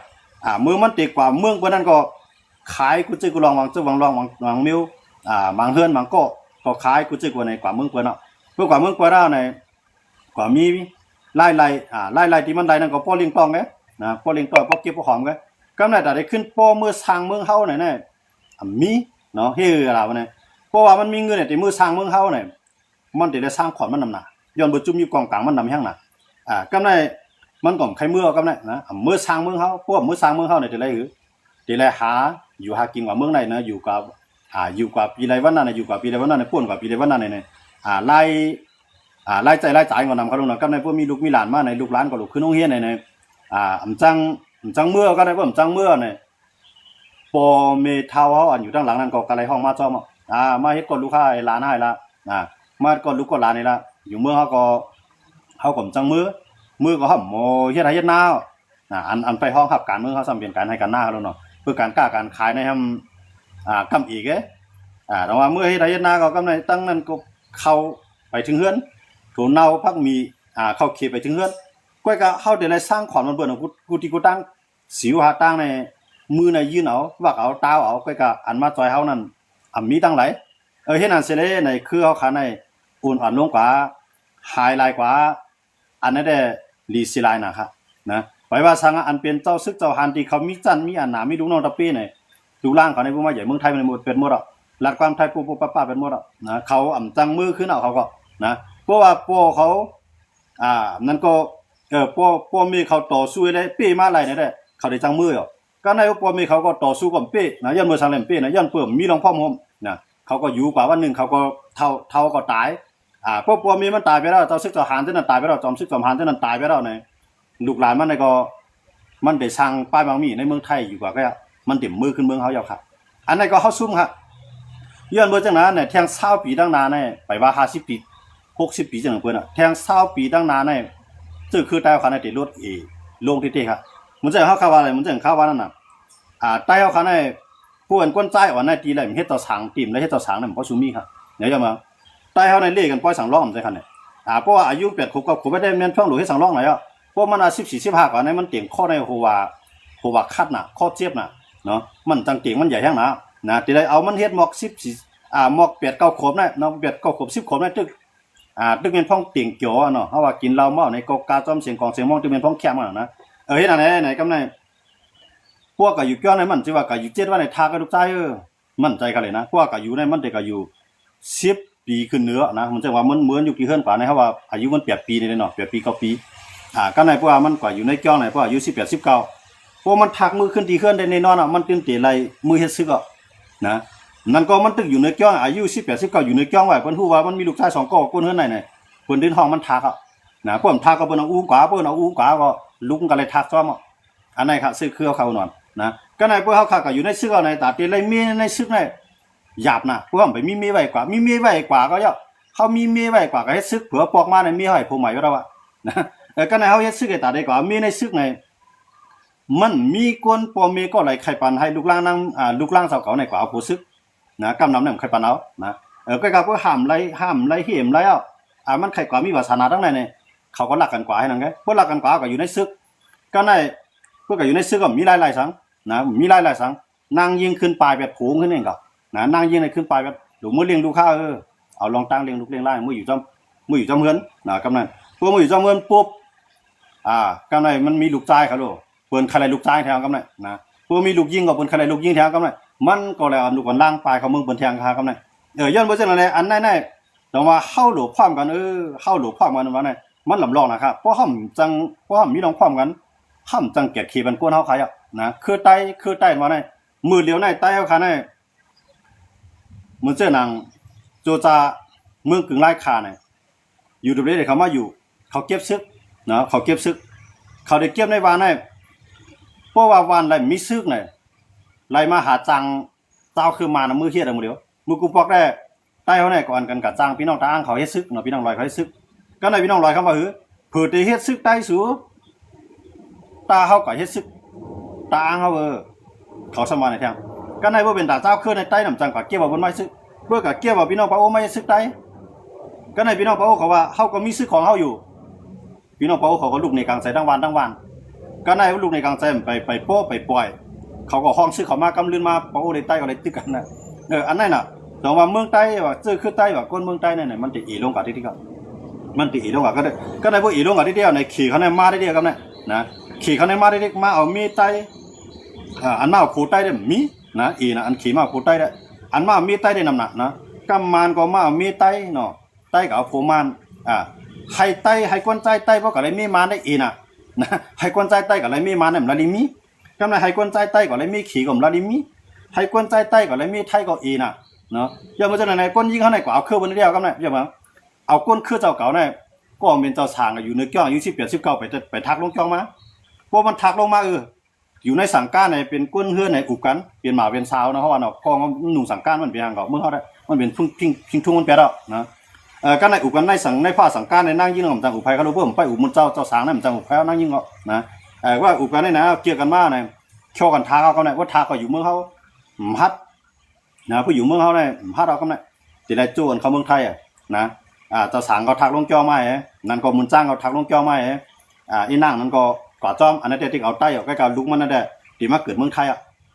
เมืองมันติดกว่าเมืองเพิ่นนั้นก็ขายกูจื้อกูลองวางจื้อวางลองวางมิวบางเฮือนบางก็ขายกูจื้อกว่าในกว่าเมืองเพิ่นเพื่อกว่าเมืองกว่าในกว่ามีไล่ที่มันได้นั่นก็ป้อเลี้ยงต้องนะป้อเลี้ยงต้องป้อเก็บป้อหอมกำได้ได้ขึ้นป้อมือสร้างเมืองเฮาเนี่ยมีเนาะเฮ็ดอะไรวะเนี่ยเพราะว่ามันมีเงินเนี่ยที่มือสร้างเมืองเฮาเนี่ยมันได้สร้างขอนมันนำหน้าย้อนบ่จุ่มอยู่กองกลางมันนำแฮงน่ะกำได้มันก็ใครเมื่อกำได้นะมือสร้างเมืองเฮาพวกมือสร้างเมืองเฮาเนี่ยได้ไรหาอยู่หากินกว่าเมืองไหนนะอยู่กับปีไรวันนั้นอยู่กับปีไรวันนั้นป่วนกับปีไรวันนั้นเนี่ยไล่ใจไล่จ่ายก็นำเขาลงนะกับในพวกมีลูกมีหลานมาในลูกหลานก็ลูกขึ้นโรงเรียนใน อำจังเมื่อก็ได้บ่อำจังเมื่อเนี่ยปอเมเทาเฮาอันอยู่ด้านหลังนั้นก็กะไรห้องมาจ้อมมาเฮ็ดกดลูกค้าให้หลานให้ละมากดลูกกดหลานนี่ละอยู่เมื่อเฮาก็อำจังมือก็ห่ำโมเฮ็ดให้เฮ็ดนาอันไปห้องขับการเมืองเฮาซ้ำเป็นการให้กันหน้าแล้วเนาะเพื่อการกล้าการขายในห่ำกำอีกแต่ว่าเมื่อเฮ็ดให้เฮ็ดนาก็กำในตั้งนั้นก็เข้าไปถึงเฮือนถูเนาพักมีเข้าเขตไปถึงเฮือนก้อยก็เฮาได้สร้างขวัญมันเบิ่นกูที่กูตั้งสิวหาตั้งในมือในยืนเอาวักเอาตาวเอาก้อยก็อันมาจอยเฮานั่นมีตั้งหลายเฮ็ดนั่นเสร็จเลยในคือเฮาขาในอุ่นอ่อนลงกว่าไฮไลท์กว่าอันนั้นได้รีซิไลน์นะครับนะไปว่าสังอันเป็นเจ้าซึกเจ้าฮันที่เขามีจันมีอันหนามีลูกน้องตะปี้เนี่ยลูกล่างเขาในพวกมาใหญ่เมืองไทยมันหมดเป็นหมดอ่ะรัฐความไทยปูป้าเป็นหมดอ่ะนะเขาจังมือขึ้นเอาเขาก็นะเพราะว่าพวกเขานั่นก็พวกมีเขาต่อสู้ได้ปี้มาอะไรเนี่ยได้เขาได้จังมืออ่ะก็ในพวกมีเขาก็ต่อสู้กับปี้นะย้อนมือสังเล่มปี้นะย้อนเปิ่มมีรองพ่อมนะเขาก็อยู่กว่าวันนึงเขาก็เท่าก็ตายพวกมีมันตายไปแล้วเจ้าซึกเจ้าฮันที่นั่นตายไปแล้วจอมซึกจอมฮันที่นั่นตายไปแล้วเนี่ยลูกหลานมันก็มันได้สร้างป้ายบางมีในเมืองไทยอยู่กว่าก็มันเต็มมือขึ้นเมืองเฮาแล้วครับอันนั้นก็เฮาซุ่มครับย้อนบ่จังนั้นเนี่ยแทง20ปีตั้งนานเนี่ยไปว่า50ปี60ปีจังเพิ่นแทง20ปีตั้งนานเนี่ยซึ่งคือใต้คันได้รถลงที่ครับมันจะเฮาข่าวว่าอะไรมันจะข่าวว่านั่นน่ะใต้เฮาคันได้ผู้อันก้นใจอ่อนในตีแล้วเฮ็ดต่อสางติ่มแล้วเฮ็ดต่อสางนั่นบ่ซุมีครับเดี๋ยวจะมาใต้เฮาในเลขกันปล่อยสังร้องจังคั่นเนี่ยเพราะว่าอายุ8ขวบก็บ่ได้แม่นช่วงหลูกเฮ็ดสังร้องไหนอ่ะพวกมัน14-15กว่านั้นมันเตียงข้อในหัวคัดน่ะข้อเจี๊ยบน่ะเนาะมันจังเตียงมันใหญ่แฮงนะที่ได้เอามันเฮ็ดหมอก14หมอก8 9ขวบน่ะเนาะ8 9ขวบ10ขวบน่ะตึกตึกเป็นพ้องเตียงเกี่ยวเนาะเฮาว่ากินเหล้าเมาในกอกาจ้อมเสียงของเสียงมองตึกเป็นพ้องแคบนะเฮ็ดอันไหนกำไนพวกก็อยู่เกี่ยวในมันสิว่าก็อยู่7ว่าในทาก็ลูกใจมั่นใจกันเลยนะพวกก็อยู่ในมันได้ก็อยู่10ปีขึ้นเนื้อนะมันจะว่ามันเหมือนอยู่กี่เฮือนกว่าในเฮาว่าอายุมัน8ปีนี่เนาะ8ปี9ปีก็ในพวกมันก็อยู่ในเกี่ยวในพวกอายุ18 19พวกมันทักมือขึ้นที่เคลื่อนได้แน่นอนมันตื่นเต้นไรมือเฮ็ดซึกนะนั่นก็มันตึกอยู่ในเกี่ยวอายุ18 19อยู่ในเกี่ยวไว้เพิ่นฮู้ว่ามันมีลูกชาย2ก้คนเฮือนไหนเพิ่นดินห้องมันทักนะพวกมันทักก็เพิ่นเอาอู้กว่าเพิ่นเอาอู้กว่าก็ลุกก็เลยทักซ้อมอันไหนครับซึกคือเขานอนนะก็ในพวกเฮาก็อยู่ในซึกในตาตีไรมีในซึกในหยาบนะพวกมันไปมีไว้กว่ามีไว้กว่าก็เยาะเขามีไว้กว่าก็เฮ็ดซึกเผื่อปอกมาในมีให้ผู้ใหม่ว่าว่านะก็ในเฮาเฮ็ดซึกให้ตาได้กว่ามีในซึกในมันมีคนปอมีก็ไหลไข่ปันให้ลูกล่างนั่งลูกล่างสาวเก่าในกว่าเอาผู้ซึกนะกำนำเนี่ยไข่ปันเอานะก็ก็ห้ามไล่เหี้ยมไล่เอามันไข่กว่ามีวาสนาทั้งนั้นเนี่ยเขาก็รักกันกว่าให้นั่นไงพวกรักกันกว่าก็อยู่ในซึกก็ในพวกก็อยู่ในซึกก็มีหลายสังนะมีหลายสังนางยิงขึ้นปลายแบบโผงขึ้นเองก็นะนางยิงในขึ้นปลายแบบหลูมือเลี้ยงลูกข้าเอาลองตั้งเลี้ยงลูกเลี้ยงไล่มืออยู่จอมเฮือนนะกำนั้นพวกมืออยู่จอมเฮือนปุ๊บกำนั้นมันมีลูกชายเขาโลเปิ้นใครลูกชายแทงกำนั้นนะพวกมีลูกยิงก็เปิ้นใครลูกยิงแทงกำนั้นมันก็แล้วลูกกันล่างปลายเขามึงเปิ้นแทงคากำนั้นย้อนบ่จังนั้นอันไหนแต่ว่าเฮาหลบพร้อมกันเฮาหลบพร้อมกันว่าไหนมันลำลองนะครับเพราะห่ำจังมีน้องพร้อมกันห่ำจังเกียดขี้มันกวนเฮาขายนะคือใต้ว่าไหนมือเดียวในใต้เฮาคาไหนเหมือนเจ้านางโจจาเมืองกึ่งไร่คาเนี่ยอยู่ตรงนี้เขามาอยู่เขาเก็บซึกนะเขาเก็บซึกเขาได้เก็บในวานได้เพราะว่าวานไรมีซึกเนี่ยไรมาหาจังเจ้าคือมานะมือเฮียอะไรมือเดียวมือกูปอกได้ใต้เขาเนี่ยก่อนกันกับจังพี่น้องตาอ้างเขาเฮ็ดซึกเนาะพี่น้องลอยเขาเฮ็ดซึกก็ในพี่น้องลอยเขามาเผื่อได้เฮ็ดซึกใต้สูตาเขาก็เฮ็ดซึกตาอ้างเขาเขาสมานในแทงก็ในว่าเป็นตาเจ้าคือในใต้น้ำจังกว่าเกี่ยวกับบนไม้ซึกเพื่อกับเกี่ยวกับพี่น้องพระโอไม่ซึกใต้ก็ในพี่น้องพระโอเขาว่าเขาก็มีซึกของเขาอยู่พี่น้องพระโอเขาก็ลูกในกลางใจทั้งวันก็ในลูกในกลางใจไปโป้ไปปล่อยเขาก็ห้องซึกเขามากำลืนมาพระโอในใต้ก็เลยตึกกันนะอันนั้นน่ะแต่ว่าเมืองใต้ว่าเจอคือใต้ว่าก้นเมืองใต้เนี่ยมันจะอีลงกับที่ก็มันจะอีลงกับก็ในพวกอีลงกับที่เดียวในขี่เขาในมาได้เดียวกันนะขี่เขาในมาได้เดียวมาเอามีใต้อันมาเอาโคใต้ได้มีนะอีนะอันขี่มาโคใต้ได้อันมามีใต้ได้น้ำหนักนะกำมานก็มามีใต้เนาะใต้กับเอาโผมานให้ใต้ให้กวนใจใต้เพราะกับอะไรมีมานได้อีนะให้กวนใจใต้กับอะไรมีมานเนี่ยละลิมีกำลังให้กวนใจใต้กับอะไรมีขี่กับละลิมีให้กวนใจใต้กับอะไรมีไทยก็อีนะเนาะอย่ามาจากไหนก้นยิงเขาไหนก็เอาเครื่องบนเดียวกำลังอย่ามาเอาก้นเครื่องเจ้าเก่าเนี่ยก็เป็นเจ้าสางอยู่ในเกี้ยวอายุ18 19ไปทักลงเกี้ยวมา พวกมันทักลงมาอยู่ในสังกัดเนี่ยเป็นก้นเฮือนในอุกกันเป็นหมาเป็นสาวนะเพราะว่าเนาะพอหนุ่งสังกัดมันเป็นทางเขาเมื่อเขาได้มันเป็นพิงทุ่งมันแปดอ่ะนะกันในอุกกันในผ้าสังกัดในนั่งยิ่งของจังอุภัยเขารู้เพิ่มไปอุมุนเจ้าสางนั่นจังอุภัยนั่งยิ่งเนาะนะว่าอุกกันเนี่ยนะเกี่ยวกันมาเนี่ยโชว์กันท้าเขาเนี่ยว่าท้าก็อยู่เมืองเขาฮัดนะผู้อยู่เมืองเขาเนี่ยฮัดเราก็เนี่ยจะได้จูนเขาเมืองไทยนะเจ้าสางเขาทักลงจอไม่นั่นก็มุนจ้างเขาทักลงจอไม่อีนั่งนั่นก็กว่าจอมอันนั้นที่เอาใต้ใกล้ๆลุกมันนั่นแหละที่มาเกิดเมืองไทย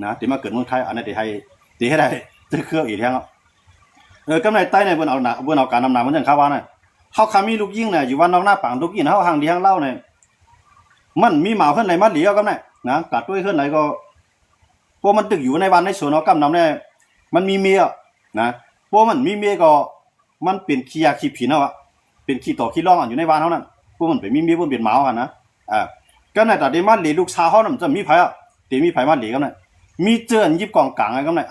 นะที่มาเกิดเมืองไทยอันนั้นที่ให้ได้จะเครื่องอีกแล้วกำไรใต้ในบนเอาการนำนามันอย่างข้าวว่าเนี่ยเขาคามีลูกยิ่งเนี่ยอยู่วันนอกหน้าปังลูกยิ่งเขาห่างดีห่างเล่าเนี่ยมันมีหมาขึ้นไหนมาเหลียวก็เนี่ยนะกัดด้วยขึ้นไหนก็พวกมันตึกอยู่ในวันในสวนเอากำนำเนี่ยมันมีเมียนะพวกมันมีเมียก็มันเป็นขี้ยาขี้ผีเนาะเป็นขี้ต่อขี้ร่องอยู่ในวันเขานั่นพวกมันเป็นมีเมียพวกเป็นหมากันนะก็ในแต่เดมาเหลีลูกสาวเขาเนี่ยจะมีไผ่เดี๋ยวมีไผ่มาเหลีก็เนี่ยมีเจอยิบกองกลางอะไรก็เนี่ย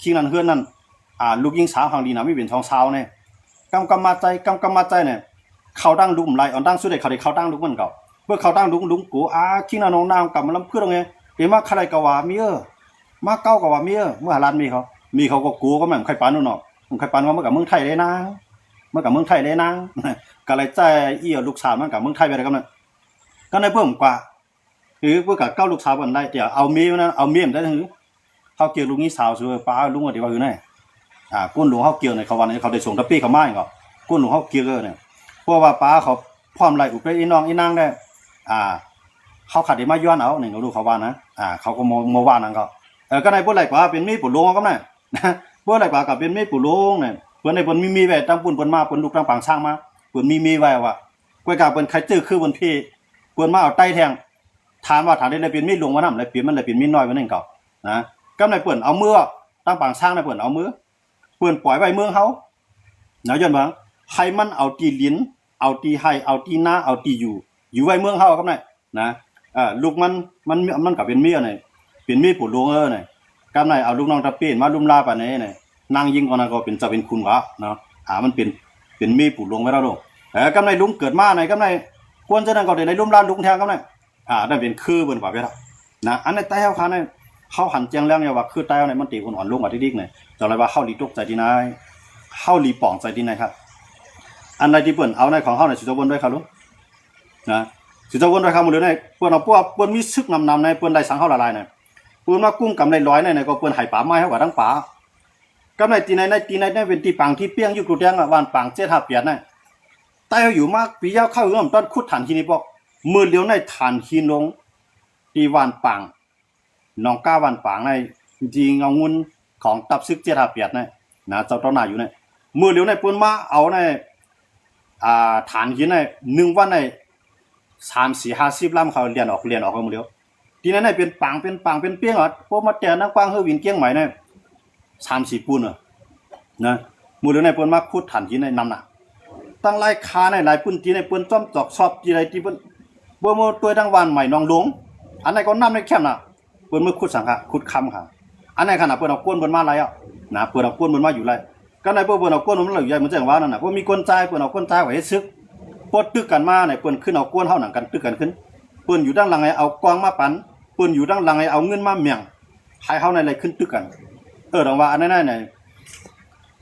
ขี้นั่นเฮือนนั่นลูกยิงสาวทางดีนะไม่เป็นทองเช้าเนี่ยกำมาใจเนี่ยเขาตั้งลุมไรอ่อนตั้งสุดเลยเขาได้เขาตั้งลุกมันเก่าเมื่อเขาตั้งลุงกูขี้นั่นน้องนางกำมันล้ำเพื่อตรงนี้เอ็มมาใครกว่ามีมาเก้ากว่ามีเมื่อหาร้านมีเขาก็กูก็ไม่ใครปานนู่นหรอกใครปานว่าเมื่อกับเมืองไทยเลยนะเมื่อกับเมืองไทยเลยนะก็เลยใจเอี่ยลูกสาวมันกับเมืองไทยไปเลยกันเนี่ยก็ในเพิ่มกว่าคือเพื่อกับเก้าลูกสาวกันได้เดี๋ยวเอาเมียนะเอาเมียมได้ถึงเขาเกี่ยวลูกนี้สาวสวยป้าลุงว่าเดี๋ยวว่าอยู่ไหนก้นหลวงเขาเกี่ยวในเขาวันนี้เขาได้ส่งทัพปี้เขาไม้ก็ก้นหลวงเขาเกี่ยวเนี่ยเพราะว่าป้าเขาพร้อมไรอุปอีน้องอีนางได้เขาขัดได้มาย้อนเอาหนึ่งเขาดูเขาว่านะเขาก็โมว่านั่นก็ก็ในพวกไรกว่าเป็นมีดปุ๋ลงก็ได้นะพวกไรกว่ากับเป็นมีดปุ๋ลงเนี่ยเพื่อนในเพื่อนมีไว้ตั้งปุ่นเพื่อนมาเพื่อนลูกตั้งปังช่างมาเพื่อนมีไว้ว่ากล้วยกาเพื่อนใครจื้อคือเพื่อนพี่เพื่อนมาเอาไต้แทงถามว่าถามได้เลยเป็นมีดลงมาหนำเลยเปลี่ยนมันเลยเป็นมีดน้อยมันเองก็นะก็ในเพื่อนเอามือตั้งปังช่างในเพื่อนเอามือเพื่อนปล่อยไว้เมืองเขาเนาะย้อนบังให้มันเอาตีลิ้นเอาตีให้เอาตีหน้าเอาตีอยู่ไว้เมืองเขาครับเนี่ยนะลูกมันกับเป็นเมียเนี่ยเป็นมีดปุ๋ลงเนี่ยกำไรเอาลูกน้องตะเปียนมาลุ่มลาปานนี้เนี่ยนางยิงก่อนนะก็เป็นจะเป็นคุณวะเนาะมันเป็นมีดปุ๋ลงไว้แล้วลูกกำไรลุงเกิดมาเนี่ยกำไรควรจะนั่งก็ได้ในลุ่มลาลุงแทงกำไรได้เป็นคือเบิ่นกว่าไปแล้วนะอันในใต้เฮาคันเนี่ยเขาหันเจียงเรื่องเนี่ยว่าคือใต้เนี่ยมันตีอ่อนลงกว่าที่ดิกเนี่ยจะอะไรว่าเข้าลีตกใจที่ไหนเข้าลีป่องใจที่ไหนครับอันใดที่เปิ้นเอาในของเฮาเนี่ยสิจะวนด้วยครับลุงนะสิจะวนด้วยครับหมดเลยเนี่ยเปิ้นเอาพวกเปิ้นมีซึกนำในเปิ้นได้สังเฮาละลายเนี่ยเปิ้นว่ากุ้งกำไร100เนี่ยก็เปิ้นให้ป่าไม้เฮาว่าทั้งป่ากำไรตีในเป็นตีปังที่เปี้ยงอยู่กรุแดงอ่ะวานปัง7 5เปียดเนี่ยใต้อยู่มากปียาวเข้าอยู่ต้นขุดฐานที่นี่บอกมือเลี้ยวในฐานหินลงที่วานปังน้องก้าวันปางในจริงเอาเงินของตับซึกเจ็ดหาเปียดเนี่ยนะเจ้าต้นหน้าอยู่เนี่ยมือเหลียวในปืนมาเอาในฐานหินใน1 วันใน30-50 ลำเขาเรียนออกมือเหลียวทีนั้นในเป็นปังเป็นเปี้ยงอ่ะพวกมาแต่นักปังเฮวินเกี้ยงใหม่เนี่ย3-4 ปูนนะมือเหลียวในปืนมาขุดฐานหินในนำหนักตั้งไล่คาในหลายพื้นที่ในปืนจ้อมจอกชอบที่ไรที่เปิ้นบ่โมตัวดังวันใหม่น้องหลวงอันไหนก็นำในแคมป์น่ะเปิ้นมือขุดสังค่ะขุดคำค่ะอันไหนขนาดเปิ้นเอาก้นเปิ้นมาไรอ่ะนะเปิ้นเอาก้นเปิ้นมาอยู่ไรก็ในเปิ้นเอาก้นมันเหลือใหญ่เหมือนจังว่านั่นน่ะเพราะมีก้นใจเปิ้นเอาก้นใจไว้ให้ซึกปดตึกกันมาเนี่ยเปิ้นขึ้นเอาก้นเฮาหนังกันตึกกันขึ้นเปิ้นอยู่ด้านหลังไอ้เอากองมาปันเปิ้นอยู่ด้านหลังไอ้เอาเงินมาเมี่ยงให้เฮาในอะไรขึ้นตึกกันดังว่าอันนั้นเนี่ย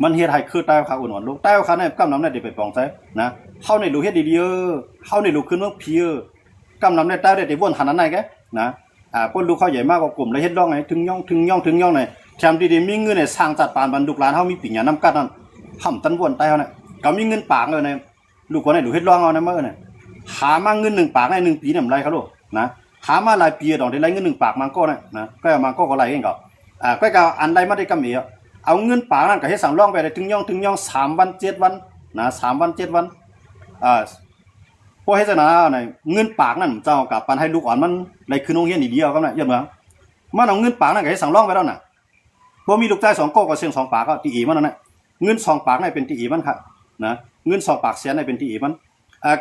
มันเฮ็ดให้คือใต้ขาอ่อนๆลงใต้ขาเนี่ยกำนำได้ไปปองใจนะเฮาในรู้เฮ็ดดีๆเฮาในรู้ขึ้นเมืองพีกำนำได้ใต้ได้บ่นหันนั้นไหนแกนะเปิ้นลูกเขาใหญ่มากกว่ากลุ่มเลยเฮ็ดร้องไงถึงย่องเนี่ยแถมดีๆมีเงินเนี่ยสร้างจัดปานบรรดุกหลานเฮามีปิ่ญญานำกัดนั่นห่ำตันวนใต้เฮาเนี่ยก็มีเงินปากเลยเนี่ยลูกคนไหนดูเฮ็ดร้องเอานะเมื่อเนี่ยหามาเงิน1 ปากใน1 ปีเนี่ยมันไรครับลูกนะหามาหลายปีดอกได้ไรเงิน1 ปากมันก็เนี่ยนะก็เอามาก็ไรเองก็ก็อันใดมาได้กำอีเอาเงินปากนั่นก็เฮ็ดสั่งร้องไปได้ถึงย่อง3 วัน 7 วันนะ3 วัน 7 วันพอเฮ็ดจังนั้นน่ะเงินปากนั่นเจ้ากับปันให้ลูกอ่อนมันได้ขึ้นโรงเรียนอีเดียวก็น่ะยันว่ามันเอาเงินปากนั่นก็เฮ็ดสั่งร้องไปแล้วน่ะพอมีลูกชาย2 ก็เสียง2 ปากก็ตีอีมันนั่นน่ะเงิน2 ปากนั่นเป็นตีอีมันครับนะเงิน2 ปากเสียนั่นเป็นตีอีมัน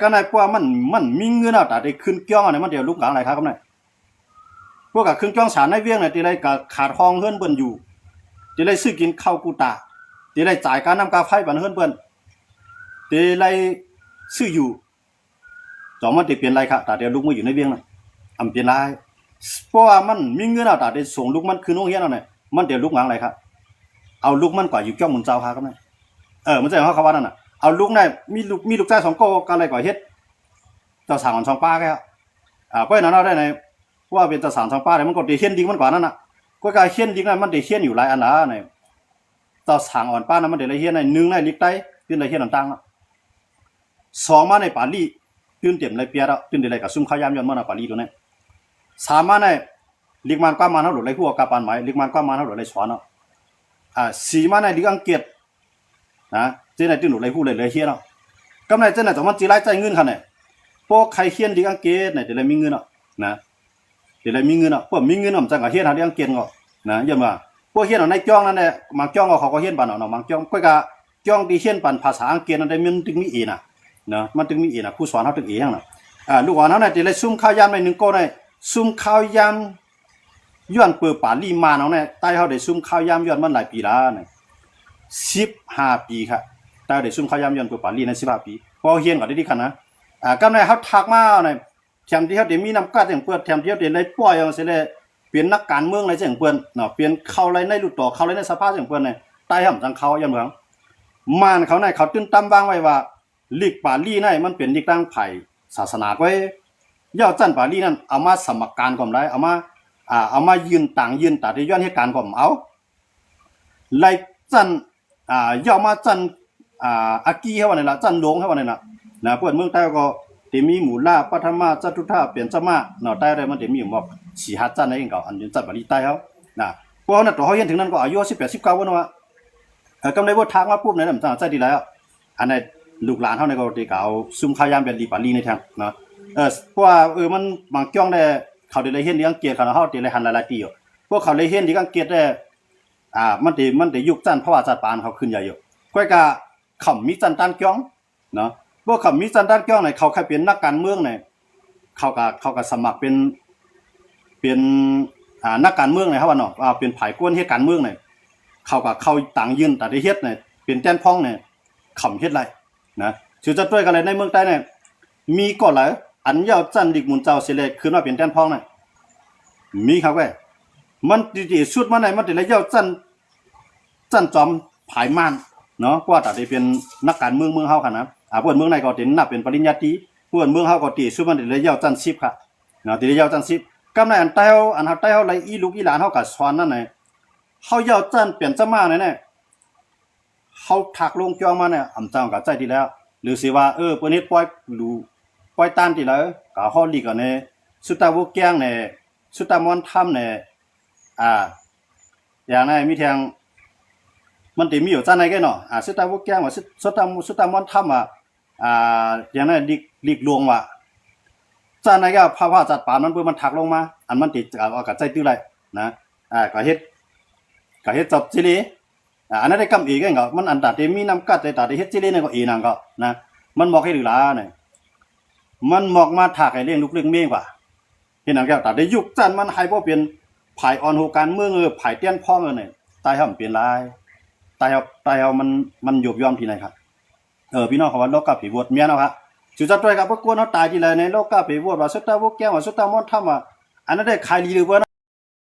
ก็ในพวกมันมีเงินเอาแต่ได้ขึ้นเกี้ยงอันนี้มันเดี๋ยวลูกหลานอะไรครับน่ะพวกก็ขึ้นเกี้ยงสารในเวียงน่ะที่ได้ก็ขาดห้องเฮือนเปิ้นอยู่ที่ได้ซื้อกินข้าวกูตาที่ได้จ่ายการน้ำกาไฟบันเฮือนเปิ้นที่ได้ซื้ออยู่จอมันติเปลี่ยนไรครับแต่เดี๋ยวลูกมาอยู่ในเวียงน่ะ อำเป็นไรเพราะว่ามันมีเงินเอาแต่ได้ส่งลูกมันคือโรงเรียนเอาเนี่ยมันเดี๋ยวลูกหลังอะไรครับเอาลูกมันกว่าอยู่จ้องหมุนเจ้าพาก็ได้มันจะเขาว่านั่นน่ะเอาลูกเนี่ยมีลูกชาย2ก็อะไรก่อเฮ็ดเจ้าสางของช่องป้าแกเพราะฉะนั้นเราได้ในว่าเป็นเจ้าสางช่องป้าเนี่ยมันก็ได้เฮียนดิงมันกว่านั่นน่ะก็การเฮียนดิงนั้นมันได้เฮียนอยู่หลายอันละเนี่ยเจ้าสางอ่อนป้านั้นมันได้เฮียนใน1ในลิกไตขึ้นได้เฮียนต่างๆ2มาในปาลีขึ้นเต็มเลยเปียแล้วขึ้นได้เลยกับซุ่มข้าวยามย้อนมาปาลีตัวนี้3มาในลิกมันกว่ามันเฮาหลุดเลยหัวกาปานหมายลิกมันกว่ามันเฮาหลุดเลยสอนเนาะ4มาในลิกอังกฤษนะเจ้าไหนตื่นหลุดเลยฮู้เลยเฮียเนาะกำไรเจ้าไหนต้องมันจิไล่ใจเงินคั่นเนี่ยพวกใครเฮียนลิกอังกฤษเนี่ยจะได้มีเงินเนาะนะจะได้มีเงินเนาะพวกมีเงินเนาะจังก็เฮียนหาลิกอังกฤษก็นะย่ำว่าพวกเฮียนเอาในจ้องนั่นแหละบางจ้องเขาก็เฮียนปานเนาะบางจ้องก็จ้องที่เฮียนปานภาษาอังกฤษนั่นได้มันถึงมีเอน่ะนะมันถึงมีเอน่ะผู้สอนเฮาถึงเอหั่นน่ะลูกอ่อนเฮาเนี่ยจะได้ซุ่มข้าวยามใน1ก็ได้ซุ่มข้าวยามย้อนเปิดปาลีมาเนาะเนี่ยใต้เฮาได้ซุ่มข้าวยามย้อนมันหลายปีแล้วเนี่ย15ปีครับใต้ได้ซุ่มข้าวยามย้อนเปิดปาลีใน15ปีพอเฮียนก็ได้ดีคั่นนะกำไรเฮาทักมาเนี่ยแถมที่เฮาได้มีน้ำกัดจังเปิ้นแถมที่เฮาได้ได้ปล่อยจังซี่แหละเปลี่ยนนักการเมืองอะไรจังเปิ้นเนาะเปลี่ยนเข้าอะไรในรูปต่อเข้าอะไรในสภาจังเปิ้นเนี่ยใต้ห่ำจังเขาย่ำเมืองมานเขาเนี่ยเขาตื้นตั้มวางไว้ว่าลีกปาลีเนี่ยมันเป็นลีกตั้งไผศาสนาไว้ย่อจันปาลีนั่นเอามาสมัครการก่อมได้เอามายืนต่างยืนตาที่ย้อนเหตุการณ์ก่อมเอาไล่จันย่อมาจันอากีเฮาว่านี่ล่ะจันหลวงเฮาว่านี่ล่ะนะเปิ้นเมืองใต้ก็สิมีหมู่ลาปัทมาจตุธาเปลี่ยนจะมาเนาะใต้ได้มันสิมีหมอก4-5จันเองก็อันนี้จันปาลีใต้เฮานะพวกนั้นตัวเฮาเห็นถึงนั้นก็อายุ18 19บ่เนาะกำไรบ่ทางมาปุ๊บเนี่ยมันจังใจดีแล้วอันนั้นลูกหลานเฮาเนี่ยก็สิเอาซุ่มข้าวยามเป็นลีปาลีในทางเนาะเพราะว่ามันบางจ้องได้เขาได้เห็นที่อังกฤษเขาเฮาได้หันหลายๆปีอยู่พวกเขาได้เห็นที่อังกฤษได้มันได้ยุคจันเพราะว่าจัดปานเขาขึ้นใหญ่อยู่ก้อยก็เขามีจันตันจ้องเนาะพวกเขามีจันตันจ้องเนี่ยเขาแค่เป็นนักการเมืองเนี่ยเขาก็สมัครเป็นนักการเมืองเนี่ยเฮาว่าเนาะเป็นไผกวนเฮ็ดการเมืองเนี่ยเขาก็เข้าต่างยืนแต่ได้เฮ็ดเนี่ยเป็นแต้นพ้องเนี่ยขำเฮ็ดไรนะชื่อจะด้วยกันเลยในเมืองใต้เนี่ยมีก็หลายอันยาวจันดิกมุนเจ้าสิเลยคือว่าเป็นแต้นพ้องน่ะมีครับเว้ยมันดีๆสุดมาไหนมันได้ยาวจันจอมผายม่านเนาะกว่าแต่ได้เป็นนักการเมืองเฮาคั่นนะพวกเมืองไหนก็เป็นนับเป็นปริญญาตรีพวกเมืองเฮาก็ตีสุดมันได้ยาวจัน10ค่ะเนาะได้ยาวจัน10กำไรอันใต้เฮาใต้เฮาไหลอีลูกอีหลานเฮาก็สอนนั่นน่ะเฮายาวจันเปลี่ยนจะมาเนี่ยเฮาถักลงจองมาเนี่ยอำจังก็ใจดีแล้วหรือสิว่าเปิ้นเฮ็ดปล่อยตามที่แล้วก็ฮอดลีก็เนี่ยสุตาวกแกงเนี่ยสุตามอนถ้ำเนี่ยอย่างนั้นมีทางมันสิมีอยู่จังไหนแก่เนาะสุตาวกแกงว่าสุตามอนถ้ำอย่างนั้นลีกลวงว่าจังไหนก็ภาวะจัดปานมันเปิ้นมันถักลงมาอันมันติเอากับใจตื้อไรนะก็เฮ็ดจบจิลีอันนั้นได้กำอีกก็มันอันตาที่มีน้ำกัดแต่ตาที่เฮ็ดจิลีเนี่ยก็อีนั่นก็นะมันบอกให้หรือล่ะเนี่ยมันหมอกมาถากให้เลี้ยงลูกเลี้ยงเมียกว่าเห็นหนังแก้วแต่ได้ยุคจันมันให้บ่เป็นภายอ่อนโหการเมืองภายเตี้ยนพ้องเนี่ยตายเฮามันเป็นลายตายเฮามันยบย่อมที่ไหนครับพี่น้องเขาว่าโลกกะผีบวชเมียเนาะครับจุจัดด้วยครับบ่กวนเฮาตายที่ไหนในโลกกะผีบวชว่าสุตตะวกแก้วว่าสุตตะมอนถ้ำว่าอันนั้นได้ขายลีหรือบ่